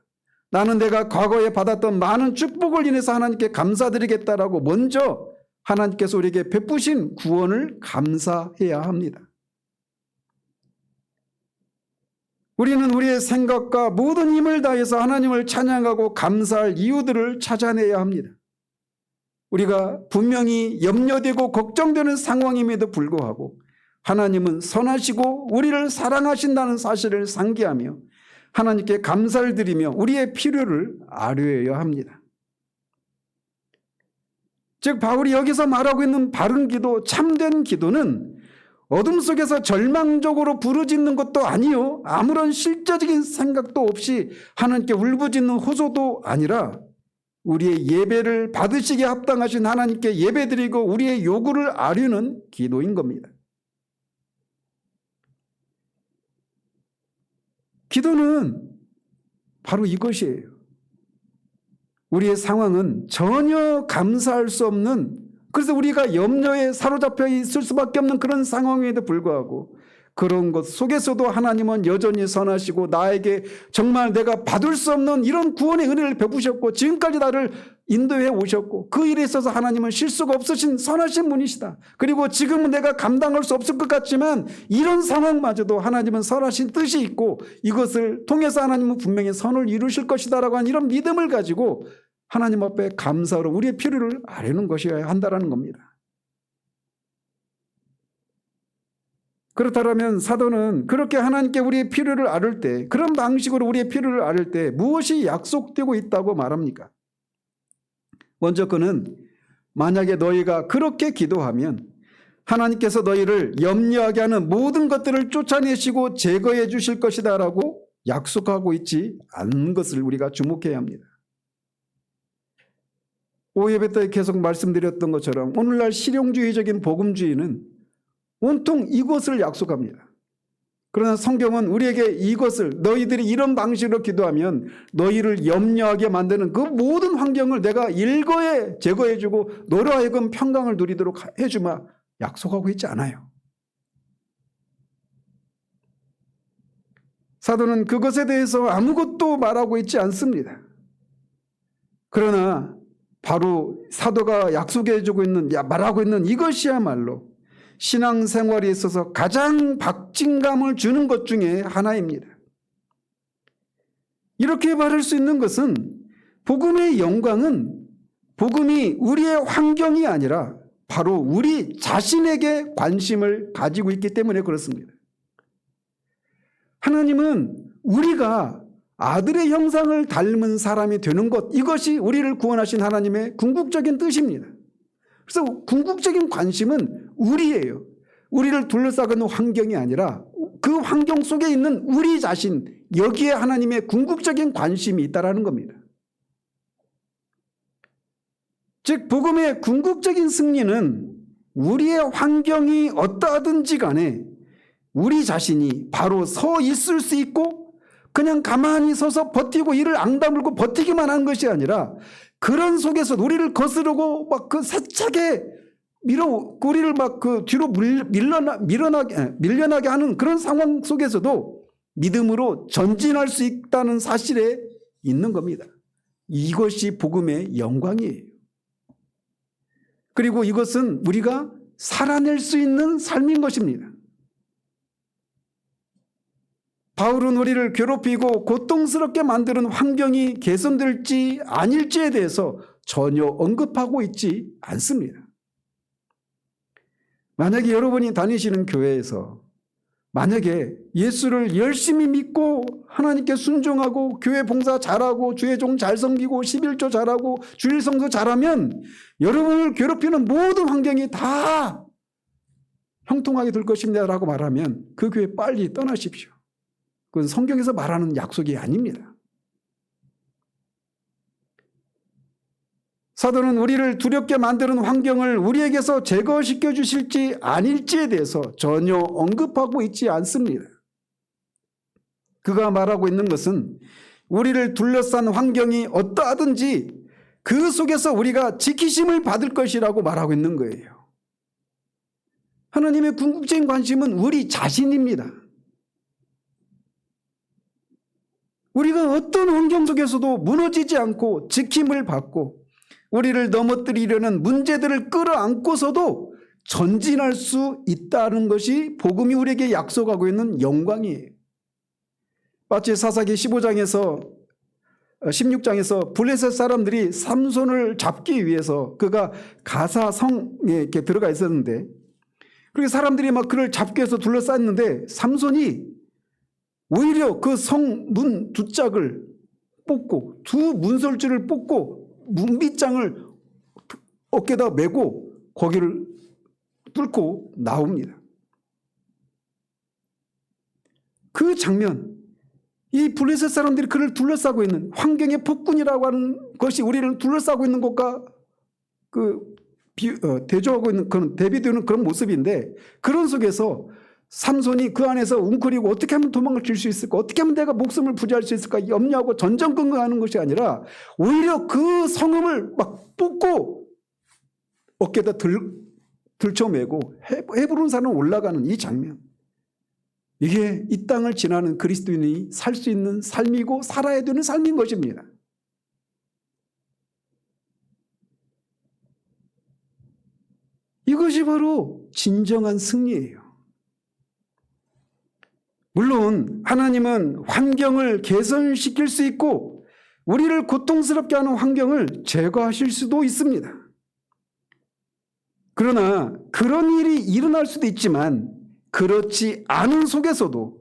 나는 내가 과거에 받았던 많은 축복을 인해서 하나님께 감사드리겠다라고 먼저 하나님께서 우리에게 베푸신 구원을 감사해야 합니다. 우리는 우리의 생각과 모든 힘을 다해서 하나님을 찬양하고 감사할 이유들을 찾아내야 합니다. 우리가 분명히 염려되고 걱정되는 상황임에도 불구하고 하나님은 선하시고 우리를 사랑하신다는 사실을 상기하며 하나님께 감사를 드리며 우리의 필요를 아뢰어야 합니다. 즉 바울이 여기서 말하고 있는 바른 기도, 참된 기도는 어둠 속에서 절망적으로 부르짖는 것도 아니요, 아무런 실제적인 생각도 없이 하나님께 울부짖는 호소도 아니라 우리의 예배를 받으시기에 합당하신 하나님께 예배드리고 우리의 요구를 아뢰는 기도인 겁니다. 기도는 바로 이것이에요. 우리의 상황은 전혀 감사할 수 없는, 그래서 우리가 염려에 사로잡혀 있을 수밖에 없는 그런 상황에도 불구하고 그런 것 속에서도 하나님은 여전히 선하시고 나에게 정말 내가 받을 수 없는 이런 구원의 은혜를 베푸셨고 지금까지 나를 인도해 오셨고 그 일에 있어서 하나님은 실수가 없으신 선하신 분이시다. 그리고 지금은 내가 감당할 수 없을 것 같지만 이런 상황마저도 하나님은 선하신 뜻이 있고 이것을 통해서 하나님은 분명히 선을 이루실 것이다 라고 하는 이런 믿음을 가지고 하나님 앞에 감사로 우리의 필요를 아뢰는 것이어야 한다는 겁니다. 그렇다면 사도는 그렇게 하나님께 우리의 필요를 아뢰을 때, 그런 방식으로 우리의 필요를 아뢰을 때 무엇이 약속되고 있다고 말합니까? 먼저 그는 만약에 너희가 그렇게 기도하면 하나님께서 너희를 염려하게 하는 모든 것들을 쫓아내시고 제거해 주실 것이다 라고 약속하고 있지 않은 것을 우리가 주목해야 합니다. 오예배 때 계속 말씀드렸던 것처럼 오늘날 실용주의적인 복음주의는 온통 이것을 약속합니다. 그러나 성경은 우리에게 이것을, 너희들이 이런 방식으로 기도하면 너희를 염려하게 만드는 그 모든 환경을 내가 일거에 제거해주고 너로 하여금 평강을 누리도록 해주마 약속하고 있지 않아요. 사도는 그것에 대해서 아무것도 말하고 있지 않습니다. 그러나 바로 사도가 약속해주고 있는, 말하고 있는 이것이야말로 신앙생활에 있어서 가장 박진감을 주는 것 중에 하나입니다. 이렇게 말할 수 있는 것은 복음의 영광은 복음이 우리의 환경이 아니라 바로 우리 자신에게 관심을 가지고 있기 때문에 그렇습니다. 하나님은 우리가 아들의 형상을 닮은 사람이 되는 것, 이것이 우리를 구원하신 하나님의 궁극적인 뜻입니다. 그래서 궁극적인 관심은 우리예요. 우리를 둘러싸는 환경이 아니라 그 환경 속에 있는 우리 자신, 여기에 하나님의 궁극적인 관심이 있다는 겁니다. 즉 복음의 궁극적인 승리는 우리의 환경이 어떠하든지 간에 우리 자신이 바로 서 있을 수 있고 그냥 가만히 서서 버티고 이를 앙다물고 버티기만 하는 것이 아니라 그런 속에서 우리를 거스르고 막 그 세차게 우리를 막 그 뒤로 밀려나게 하는 그런 상황 속에서도 믿음으로 전진할 수 있다는 사실에 있는 겁니다. 이것이 복음의 영광이에요. 그리고 이것은 우리가 살아낼 수 있는 삶인 것입니다. 바울은 우리를 괴롭히고 고통스럽게 만드는 환경이 개선될지 아닐지에 대해서 전혀 언급하고 있지 않습니다. 만약에 여러분이 다니시는 교회에서 만약에 예수를 열심히 믿고 하나님께 순종하고 교회 봉사 잘하고 주의 종 잘 섬기고 11조 잘하고 주일 성수 잘하면 여러분을 괴롭히는 모든 환경이 다 형통하게 될 것입니다 라고 말하면 그 교회 빨리 떠나십시오. 그건 성경에서 말하는 약속이 아닙니다. 사도는 우리를 두렵게 만드는 환경을 우리에게서 제거시켜 주실지 아닐지에 대해서 전혀 언급하고 있지 않습니다. 그가 말하고 있는 것은 우리를 둘러싼 환경이 어떠하든지 그 속에서 우리가 지키심을 받을 것이라고 말하고 있는 거예요. 하나님의 궁극적인 관심은 우리 자신입니다. 우리가 어떤 환경 속에서도 무너지지 않고 지킴을 받고 우리를 넘어뜨리려는 문제들을 끌어안고서도 전진할 수 있다는 것이 복음이 우리에게 약속하고 있는 영광이에요. 마치 사사기 15장에서 16장에서 블레셋 사람들이 삼손을 잡기 위해서 그가 가사성에 이렇게 들어가 있었는데, 그렇게 사람들이 막 그를 잡기 위해서 둘러쌌는데 삼손이 오히려 그 성문 두 짝을 뽑고 두 문설주를 뽑고 문빗장을 어깨에다 메고 거기를 뚫고 나옵니다. 그 장면, 이 블레셋 사람들이 그를 둘러싸고 있는 환경의 폭군이라고 하는 것이 우리를 둘러싸고 있는 것과 대조하고 있는 그런 대비되는 그런 모습인데, 그런 속에서 삼손이 그 안에서 웅크리고 어떻게 하면 도망을 칠 수 있을까, 어떻게 하면 내가 목숨을 부지할 수 있을까 염려하고 전전긍긍하는 것이 아니라 오히려 그 성음을 막 뽑고 어깨에다 들쳐매고 헤브론산을 올라가는 이 장면, 이게 이 땅을 지나는 그리스도인이 살 수 있는 삶이고 살아야 되는 삶인 것입니다. 이것이 바로 진정한 승리예요. 물론 하나님은 환경을 개선시킬 수 있고 우리를 고통스럽게 하는 환경을 제거하실 수도 있습니다. 그러나 그런 일이 일어날 수도 있지만 그렇지 않은 속에서도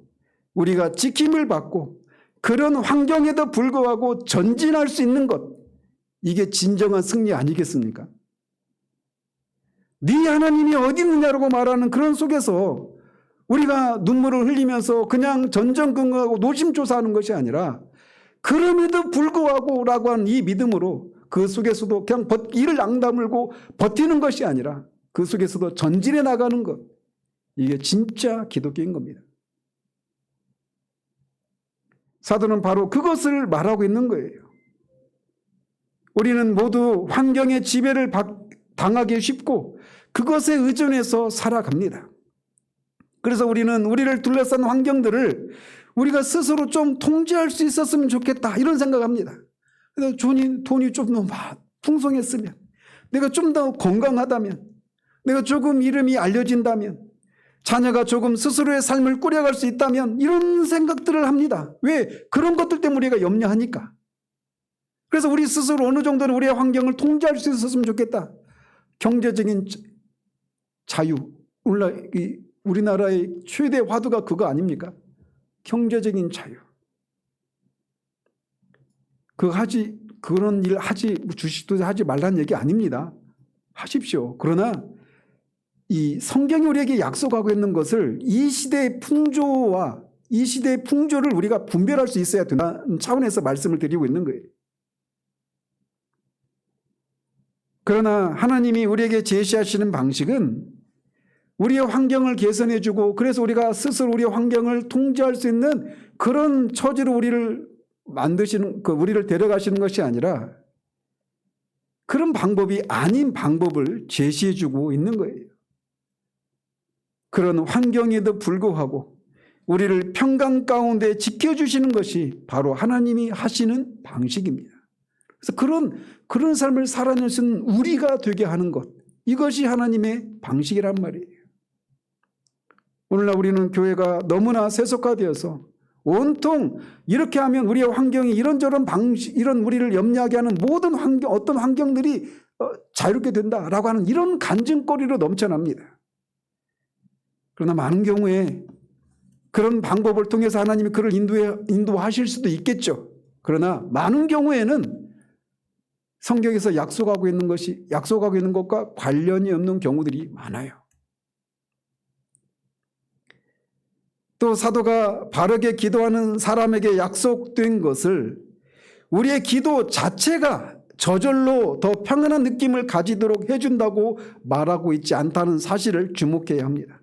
우리가 지킴을 받고 그런 환경에도 불구하고 전진할 수 있는 것, 이게 진정한 승리 아니겠습니까? 네 하나님이 어디 있느냐라고 말하는 그런 속에서 우리가 눈물을 흘리면서 그냥 전전긍긍하고 노심초사하는 것이 아니라 그럼에도 불구하고 라고 하는 이 믿음으로 그 속에서도 그냥 이를 앙다물고 버티는 것이 아니라 그 속에서도 전진해 나가는 것, 이게 진짜 기독교인 겁니다. 사도는 바로 그것을 말하고 있는 거예요. 우리는 모두 환경의 지배를 당하기 쉽고 그것에 의존해서 살아갑니다. 그래서 우리는 우리를 둘러싼 환경들을 우리가 스스로 좀 통제할 수 있었으면 좋겠다, 이런 생각합니다. 그래서 돈이 좀 더 풍성했으면, 내가 좀 더 건강하다면, 내가 조금 이름이 알려진다면, 자녀가 조금 스스로의 삶을 꾸려갈 수 있다면, 이런 생각들을 합니다. 왜? 그런 것들 때문에 우리가 염려하니까. 그래서 우리 스스로 어느 정도는 우리의 환경을 통제할 수 있었으면 좋겠다. 경제적인 자유, 우리나라의 최대 화두가 그거 아닙니까? 경제적인 자유. 그런 일 주식도 하지 말라는 얘기 아닙니다. 하십시오. 그러나 이 성경이 우리에게 약속하고 있는 것을 이 시대의 풍조와 이 시대의 풍조를 우리가 분별할 수 있어야 된다는 차원에서 말씀을 드리고 있는 거예요. 그러나 하나님이 우리에게 제시하시는 방식은 우리의 환경을 개선해주고, 그래서 우리가 스스로 우리의 환경을 통제할 수 있는 그런 처지로 우리를 우리를 데려가시는 것이 아니라 그런 방법이 아닌 방법을 제시해주고 있는 거예요. 그런 환경에도 불구하고 우리를 평강 가운데 지켜주시는 것이 바로 하나님이 하시는 방식입니다. 그래서 그런 삶을 살아낼 수 있는 우리가 되게 하는 것, 이것이 하나님의 방식이란 말이에요. 오늘날 우리는 교회가 너무나 세속화되어서 온통 이렇게 하면 우리의 환경이 이런저런 이런 우리를 염려하게 하는 모든 어떤 환경들이 자유롭게 된다라고 하는 이런 간증거리로 넘쳐납니다. 그러나 많은 경우에 그런 방법을 통해서 하나님이 그를 인도하실 수도 있겠죠. 그러나 많은 경우에는 성경에서 약속하고 있는 것과 관련이 없는 경우들이 많아요. 또 사도가 바르게 기도하는 사람에게 약속된 것을 우리의 기도 자체가 저절로 더 평안한 느낌을 가지도록 해준다고 말하고 있지 않다는 사실을 주목해야 합니다.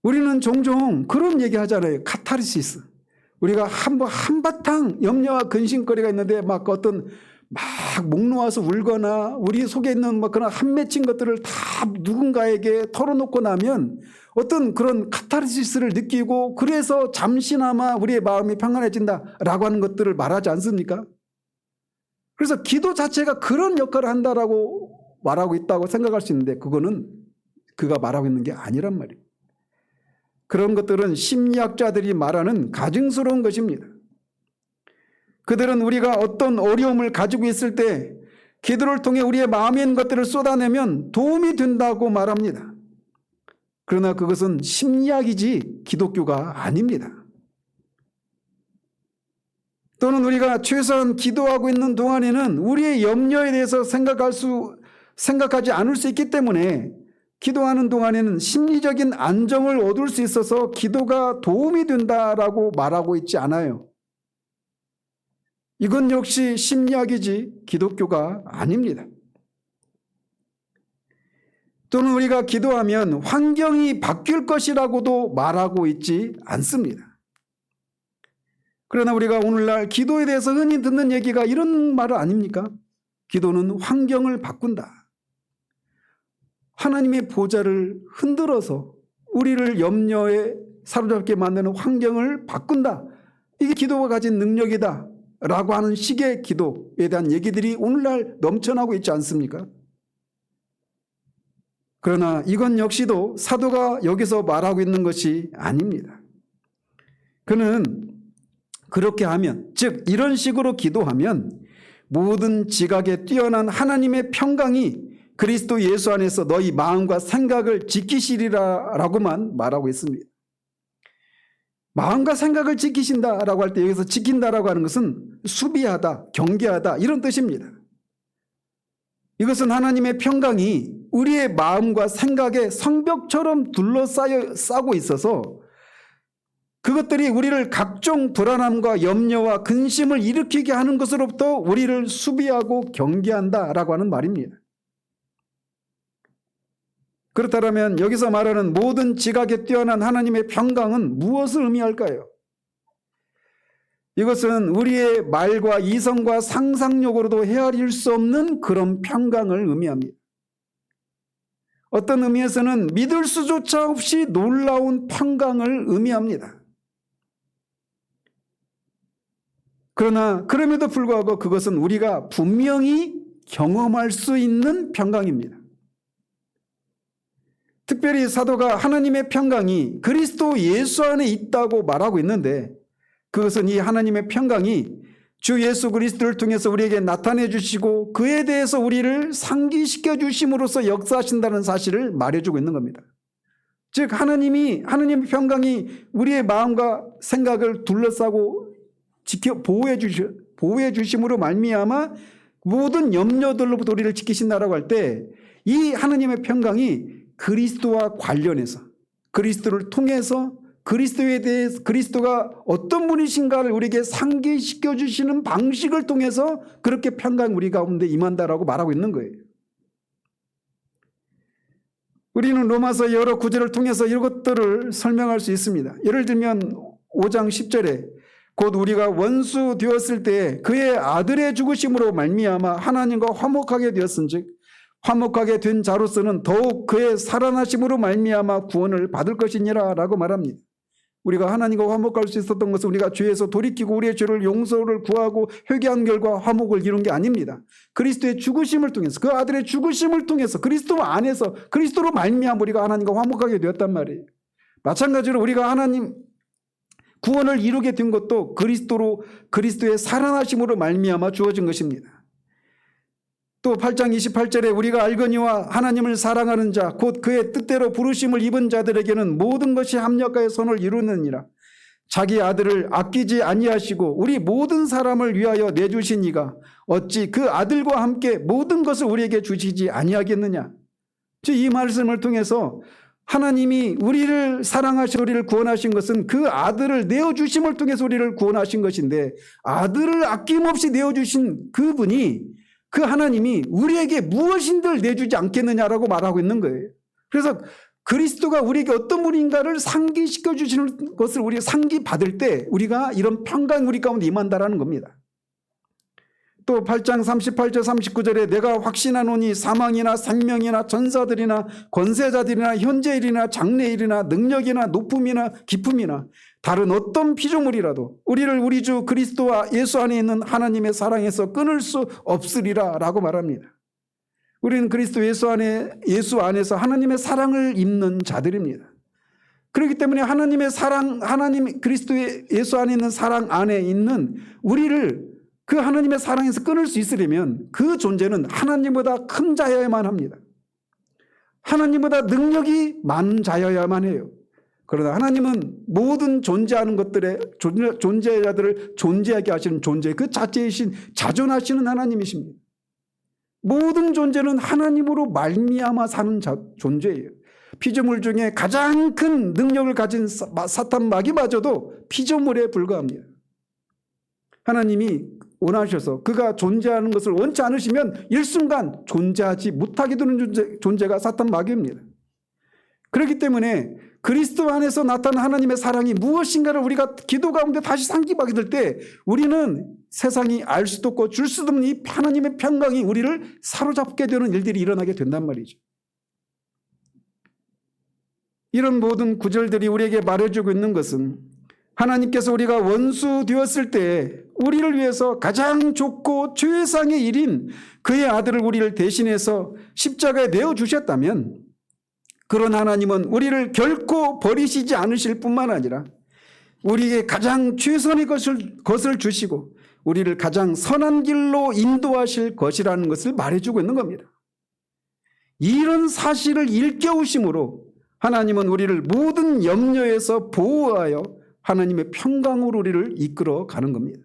우리는 종종 그런 얘기 하잖아요. 카타르시스. 우리가 한바탕 염려와 근심거리가 있는데 막 목 놓아서 울거나 우리 속에 있는 그런 한 맺힌 것들을 다 누군가에게 털어놓고 나면 어떤 그런 카타르시스를 느끼고, 그래서 잠시나마 우리의 마음이 평안해진다라고 하는 것들을 말하지 않습니까? 그래서 기도 자체가 그런 역할을 한다라고 말하고 있다고 생각할 수 있는데, 그거는 그가 말하고 있는 게 아니란 말이에요. 그런 것들은 심리학자들이 말하는 가증스러운 것입니다. 그들은 우리가 어떤 어려움을 가지고 있을 때 기도를 통해 우리의 마음에 있는 것들을 쏟아내면 도움이 된다고 말합니다. 그러나 그것은 심리학이지 기독교가 아닙니다. 또는 우리가 최소한 기도하고 있는 동안에는 우리의 염려에 대해서 생각하지 않을 수 있기 때문에 기도하는 동안에는 심리적인 안정을 얻을 수 있어서 기도가 도움이 된다라고 말하고 있지 않아요. 이건 역시 심리학이지 기독교가 아닙니다. 또는 우리가 기도하면 환경이 바뀔 것이라고도 말하고 있지 않습니다. 그러나 우리가 오늘날 기도에 대해서 흔히 듣는 얘기가 이런 말 아닙니까? 기도는 환경을 바꾼다. 하나님의 보좌를 흔들어서 우리를 염려에 사로잡게 만드는 환경을 바꾼다. 이게 기도가 가진 능력이다 라고 하는 식의 기도에 대한 얘기들이 오늘날 넘쳐나고 있지 않습니까? 그러나 이건 역시도 사도가 여기서 말하고 있는 것이 아닙니다. 그는 그렇게 하면, 즉 이런 식으로 기도하면 모든 지각에 뛰어난 하나님의 평강이 그리스도 예수 안에서 너희 마음과 생각을 지키시리라 라고만 말하고 있습니다. 마음과 생각을 지키신다라고 할 때 여기서 지킨다라고 하는 것은 수비하다, 경계하다 이런 뜻입니다. 이것은 하나님의 평강이 우리의 마음과 생각에 성벽처럼 둘러싸고 있어서 그것들이 우리를 각종 불안함과 염려와 근심을 일으키게 하는 것으로부터 우리를 수비하고 경계한다라고 하는 말입니다. 그렇다면 여기서 말하는 모든 지각에 뛰어난 하나님의 평강은 무엇을 의미할까요? 이것은 우리의 말과 이성과 상상력으로도 헤아릴 수 없는 그런 평강을 의미합니다. 어떤 의미에서는 믿을 수조차 없이 놀라운 평강을 의미합니다. 그러나 그럼에도 불구하고 그것은 우리가 분명히 경험할 수 있는 평강입니다. 특별히 사도가 하나님의 평강이 그리스도 예수 안에 있다고 말하고 있는데 그것은 이 하나님의 평강이 주 예수 그리스도를 통해서 우리에게 나타내 주시고 그에 대해서 우리를 상기시켜 주심으로써 역사하신다는 사실을 말해주고 있는 겁니다. 즉 하나님의 평강이 우리의 마음과 생각을 둘러싸고 보호해 주심으로 말미암아 모든 염려들로부터 우리를 지키신다라고 할 때 이 하나님의 평강이 그리스도와 관련해서 그리스도를 통해서 그리스도에 대해서 그리스도가 어떤 분이신가를 우리에게 상기시켜 주시는 방식을 통해서 그렇게 평강이 우리 가운데 임한다라고 말하고 있는 거예요. 우리는 로마서 여러 구절을 통해서 이것들을 설명할 수 있습니다. 예를 들면 5장 10절에 곧 우리가 원수 되었을 때 그의 아들의 죽으심으로 말미암아 하나님과 화목하게 되었은즉 화목하게 된 자로서는 더욱 그의 살아나심으로 말미암아 구원을 받을 것이니라 라고 말합니다. 우리가 하나님과 화목할 수 있었던 것은 우리가 죄에서 돌이키고 우리의 죄를 용서를 구하고 회개한 결과 화목을 이룬 게 아닙니다. 그리스도의 죽으심을 통해서 그 아들의 죽으심을 통해서 그리스도 안에서 그리스도로 말미암아 우리가 하나님과 화목하게 되었단 말이에요. 마찬가지로 우리가 하나님 구원을 이루게 된 것도 그리스도의 살아나심으로 말미암아 주어진 것입니다. 또 8장 28절에 우리가 알거니와 하나님을 사랑하는 자 곧 그의 뜻대로 부르심을 입은 자들에게는 모든 것이 합력하여 선을 이루느니라. 자기 아들을 아끼지 아니하시고 우리 모든 사람을 위하여 내주신 이가 어찌 그 아들과 함께 모든 것을 우리에게 주시지 아니하겠느냐. 즉 이 말씀을 통해서 하나님이 우리를 사랑하시고 우리를 구원하신 것은 그 아들을 내어주심을 통해서 우리를 구원하신 것인데 아들을 아낌없이 내어주신 그분이 그 하나님이 우리에게 무엇인들 내주지 않겠느냐라고 말하고 있는 거예요. 그래서 그리스도가 우리에게 어떤 분인가를 상기시켜 주시는 것을 우리가 상기받을 때 우리가 이런 평강이 우리 가운데 임한다라는 겁니다. 또 8장 38절 39절에 내가 확신하노니 사망이나 생명이나 전사들이나 권세자들이나 현재일이나 장래일이나 능력이나 높음이나 깊음이나 다른 어떤 피조물이라도 우리를 우리 주 그리스도와 예수 안에 있는 하나님의 사랑에서 끊을 수 없으리라 라고 말합니다. 우리는 그리스도 예수 안에서 하나님의 사랑을 입는 자들입니다. 그렇기 때문에 하나님의 사랑, 하나님 그리스도의 예수 안에 있는 사랑 안에 있는 우리를 그 하나님의 사랑에서 끊을 수 있으려면 그 존재는 하나님보다 큰 자여야만 합니다. 하나님보다 능력이 많은 자여야만 해요. 그러나 하나님은 모든 존재하는 것들의 존재자들을 존재하게 하시는 존재, 그 자체이신 자존하시는 하나님이십니다. 모든 존재는 하나님으로 말미암아 사는 존재예요. 피조물 중에 가장 큰 능력을 가진 사탄 마귀마저도 피조물에 불과합니다. 하나님이 원하셔서 그가 존재하는 것을 원치 않으시면 일순간 존재하지 못하게 되는 존재가 사탄 마귀입니다. 그렇기 때문에 그리스도 안에서 나타난 하나님의 사랑이 무엇인가를 우리가 기도 가운데 다시 상기하게 될 때 우리는 세상이 알 수도 없고 줄 수도 없는 이 하나님의 평강이 우리를 사로잡게 되는 일들이 일어나게 된단 말이죠. 이런 모든 구절들이 우리에게 말해주고 있는 것은 하나님께서 우리가 원수 되었을 때 우리를 위해서 가장 좋고 최상의 일인 그의 아들을 우리를 대신해서 십자가에 내어주셨다면 그런 하나님은 우리를 결코 버리시지 않으실 뿐만 아니라 우리에게 가장 최선의 것을 주시고 우리를 가장 선한 길로 인도하실 것이라는 것을 말해주고 있는 겁니다. 이런 사실을 일깨우심으로 하나님은 우리를 모든 염려에서 보호하여 하나님의 평강으로 우리를 이끌어 가는 겁니다.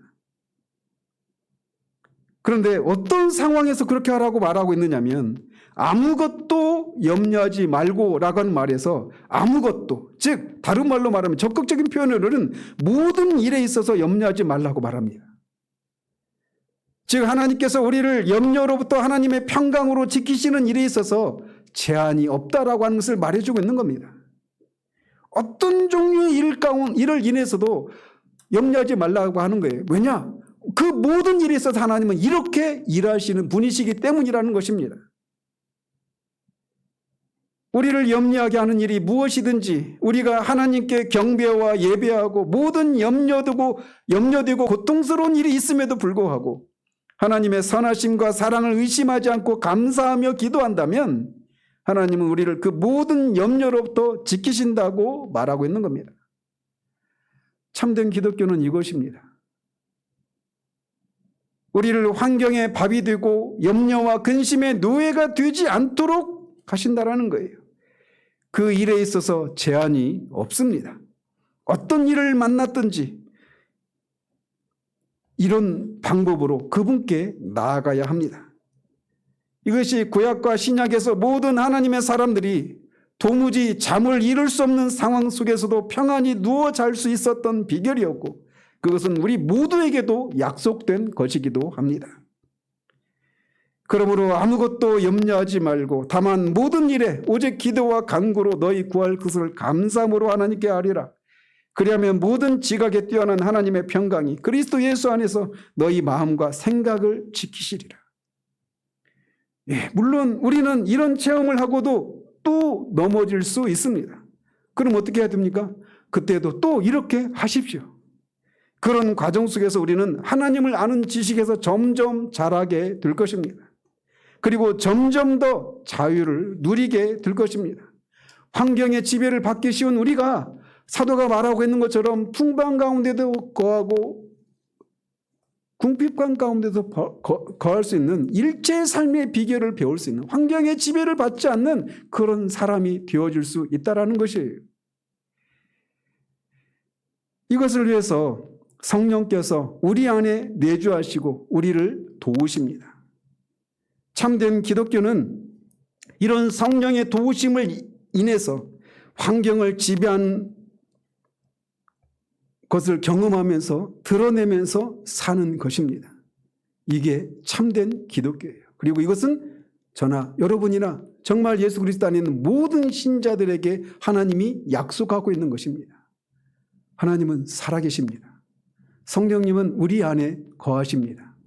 그런데 어떤 상황에서 그렇게 하라고 말하고 있느냐면 아무것도 염려하지 말고 라고 하는 말에서 아무것도, 즉 다른 말로 말하면 적극적인 표현으로는 모든 일에 있어서 염려하지 말라고 말합니다. 즉 하나님께서 우리를 염려로부터 하나님의 평강으로 지키시는 일에 있어서 제한이 없다라고 하는 것을 말해주고 있는 겁니다. 어떤 종류의 일을 인해서도 염려하지 말라고 하는 거예요. 왜냐? 그 모든 일에 있어서 하나님은 이렇게 일하시는 분이시기 때문이라는 것입니다. 우리를 염려하게 하는 일이 무엇이든지 우리가 하나님께 경배와 예배하고 모든 염려되고 고통스러운 일이 있음에도 불구하고 하나님의 선하심과 사랑을 의심하지 않고 감사하며 기도한다면 하나님은 우리를 그 모든 염려로부터 지키신다고 말하고 있는 겁니다. 참된 기독교는 이것입니다. 우리를 환경의 밥이 되고 염려와 근심의 노예가 되지 않도록 하신다라는 거예요. 그 일에 있어서 제한이 없습니다. 어떤 일을 만났든지 이런 방법으로 그분께 나아가야 합니다. 이것이 구약과 신약에서 모든 하나님의 사람들이 도무지 잠을 이룰 수 없는 상황 속에서도 평안히 누워 잘 수 있었던 비결이었고 그것은 우리 모두에게도 약속된 것이기도 합니다. 그러므로 아무것도 염려하지 말고 다만 모든 일에 오직 기도와 간구로 너희 구할 것을 감사함으로 하나님께 아뢰라. 그리하면 모든 지각에 뛰어난 하나님의 평강이 그리스도 예수 안에서 너희 마음과 생각을 지키시리라. 예, 물론 우리는 이런 체험을 하고도 또 넘어질 수 있습니다. 그럼 어떻게 해야 됩니까? 그때도 또 이렇게 하십시오. 그런 과정 속에서 우리는 하나님을 아는 지식에서 점점 자라게 될 것입니다. 그리고 점점 더 자유를 누리게 될 것입니다. 환경의 지배를 받기 쉬운 우리가 사도가 말하고 있는 것처럼 풍방 가운데도 거하고 궁핍감 가운데도 거할 수 있는 일체의 삶의 비결을 배울 수 있는 환경의 지배를 받지 않는 그런 사람이 되어줄 수 있다는 것이에요. 이것을 위해서 성령께서 우리 안에 내주하시고 우리를 도우십니다. 참된 기독교는 이런 성령의 도우심을 인해서 환경을 지배하는 것을 경험하면서 드러내면서 사는 것입니다. 이게 참된 기독교예요. 그리고 이것은 저나 여러분이나 정말 예수 그리스도 안에 있는 모든 신자들에게 하나님이 약속하고 있는 것입니다. 하나님은 살아계십니다. 성령님은 우리 안에 거하십니다.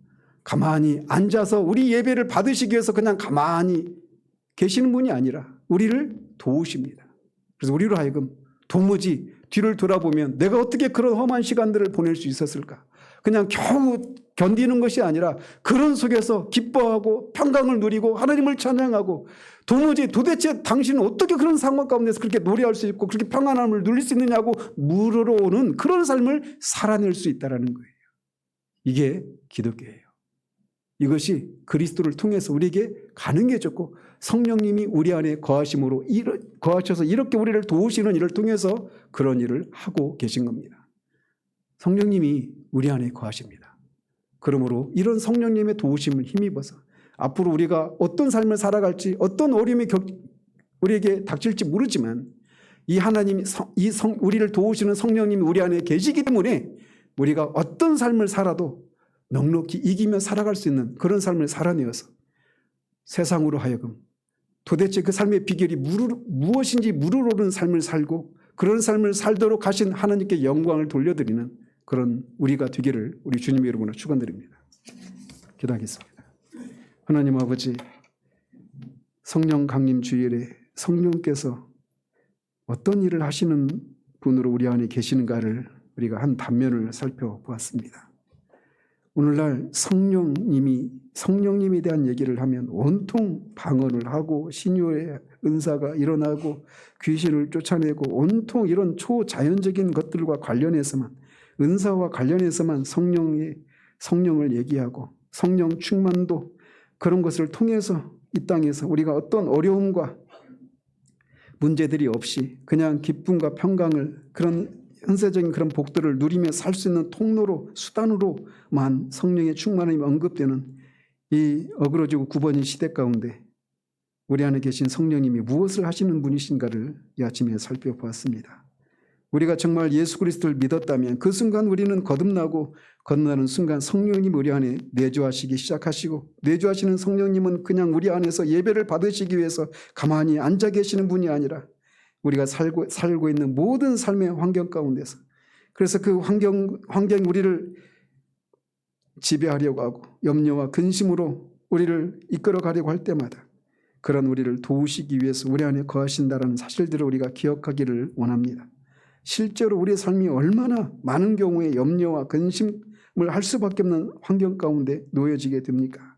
가만히 앉아서 우리 예배를 받으시기 위해서 그냥 가만히 계시는 분이 아니라 우리를 도우십니다. 그래서 우리로 하여금 도무지 뒤를 돌아보면 내가 어떻게 그런 험한 시간들을 보낼 수 있었을까? 그냥 겨우 견디는 것이 아니라 그런 속에서 기뻐하고 평강을 누리고 하나님을 찬양하고 도대체 당신은 어떻게 그런 상황 가운데서 그렇게 노래할 수 있고 그렇게 평안함을 누릴 수 있느냐고 물으러 오는 그런 삶을 살아낼 수 있다는 거예요. 이게 기독교예요. 이것이 그리스도를 통해서 우리에게 가능해졌고 성령님이 우리 안에 거하셔서 이렇게 우리를 도우시는 일을 통해서 그런 일을 하고 계신 겁니다. 성령님이 우리 안에 거하십니다. 그러므로 이런 성령님의 도우심을 힘입어서 앞으로 우리가 어떤 삶을 살아갈지 어떤 어려움이 우리에게 닥칠지 모르지만 이 하나님이 우리를 도우시는 성령님이 우리 안에 계시기 때문에 우리가 어떤 삶을 살아도 넉넉히 이기며 살아갈 수 있는 그런 삶을 살아내어서 세상으로 하여금 도대체 그 삶의 비결이 무엇인지 물으러오는 삶을 살고 그런 삶을 살도록 하신 하나님께 영광을 돌려드리는 그런 우리가 되기를 우리 주님의 이름으로 축원드립니다. 기도하겠습니다. 하나님 아버지, 성령 강림 주일에 성령께서 어떤 일을 하시는 분으로 우리 안에 계시는가를 우리가 한 단면을 살펴보았습니다. 오늘날 성령님에 대한 얘기를 하면 온통 방언을 하고 신유의 은사가 일어나고 귀신을 쫓아내고 온통 이런 초자연적인 것들과 관련해서만 은사와 관련해서만 성령을 얘기하고 성령 충만도 그런 것을 통해서 이 땅에서 우리가 어떤 어려움과 문제들이 없이 그냥 기쁨과 평강을 그런 현세적인 그런 복들을 누리며 살 수 있는 통로로 수단으로만 성령의 충만함이 언급되는 이 어그러지고 굽어진 시대 가운데 우리 안에 계신 성령님이 무엇을 하시는 분이신가를 이 아침에 살펴보았습니다. 우리가 정말 예수 그리스도를 믿었다면 그 순간 우리는 거듭나고 거듭나는 순간 성령님 우리 안에 내주하시기 시작하시고 내주하시는 성령님은 그냥 우리 안에서 예배를 받으시기 위해서 가만히 앉아 계시는 분이 아니라 우리가 살고 있는 모든 삶의 환경 가운데서 그래서 그 환경이 우리를 지배하려고 하고 염려와 근심으로 우리를 이끌어 가려고 할 때마다 그런 우리를 도우시기 위해서 우리 안에 거하신다는 사실들을 우리가 기억하기를 원합니다. 실제로 우리의 삶이 얼마나 많은 경우에 염려와 근심을 할 수밖에 없는 환경 가운데 놓여지게 됩니까?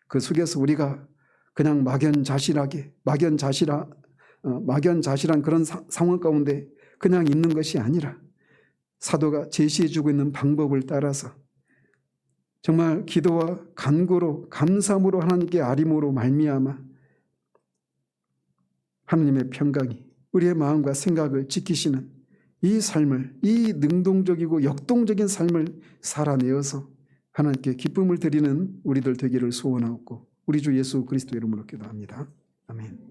그 속에서 우리가 그냥 막연자실한 그런 상황 가운데 그냥 있는 것이 아니라 사도가 제시해주고 있는 방법을 따라서 정말 기도와 간구로 감사함으로 하나님께 아림으로 말미암아 하나님의 평강이 우리의 마음과 생각을 지키시는 이 삶을, 이 능동적이고 역동적인 삶을 살아내어서 하나님께 기쁨을 드리는 우리들 되기를 소원하고 우리 주 예수 그리스도 이름으로 기도합니다. 아멘.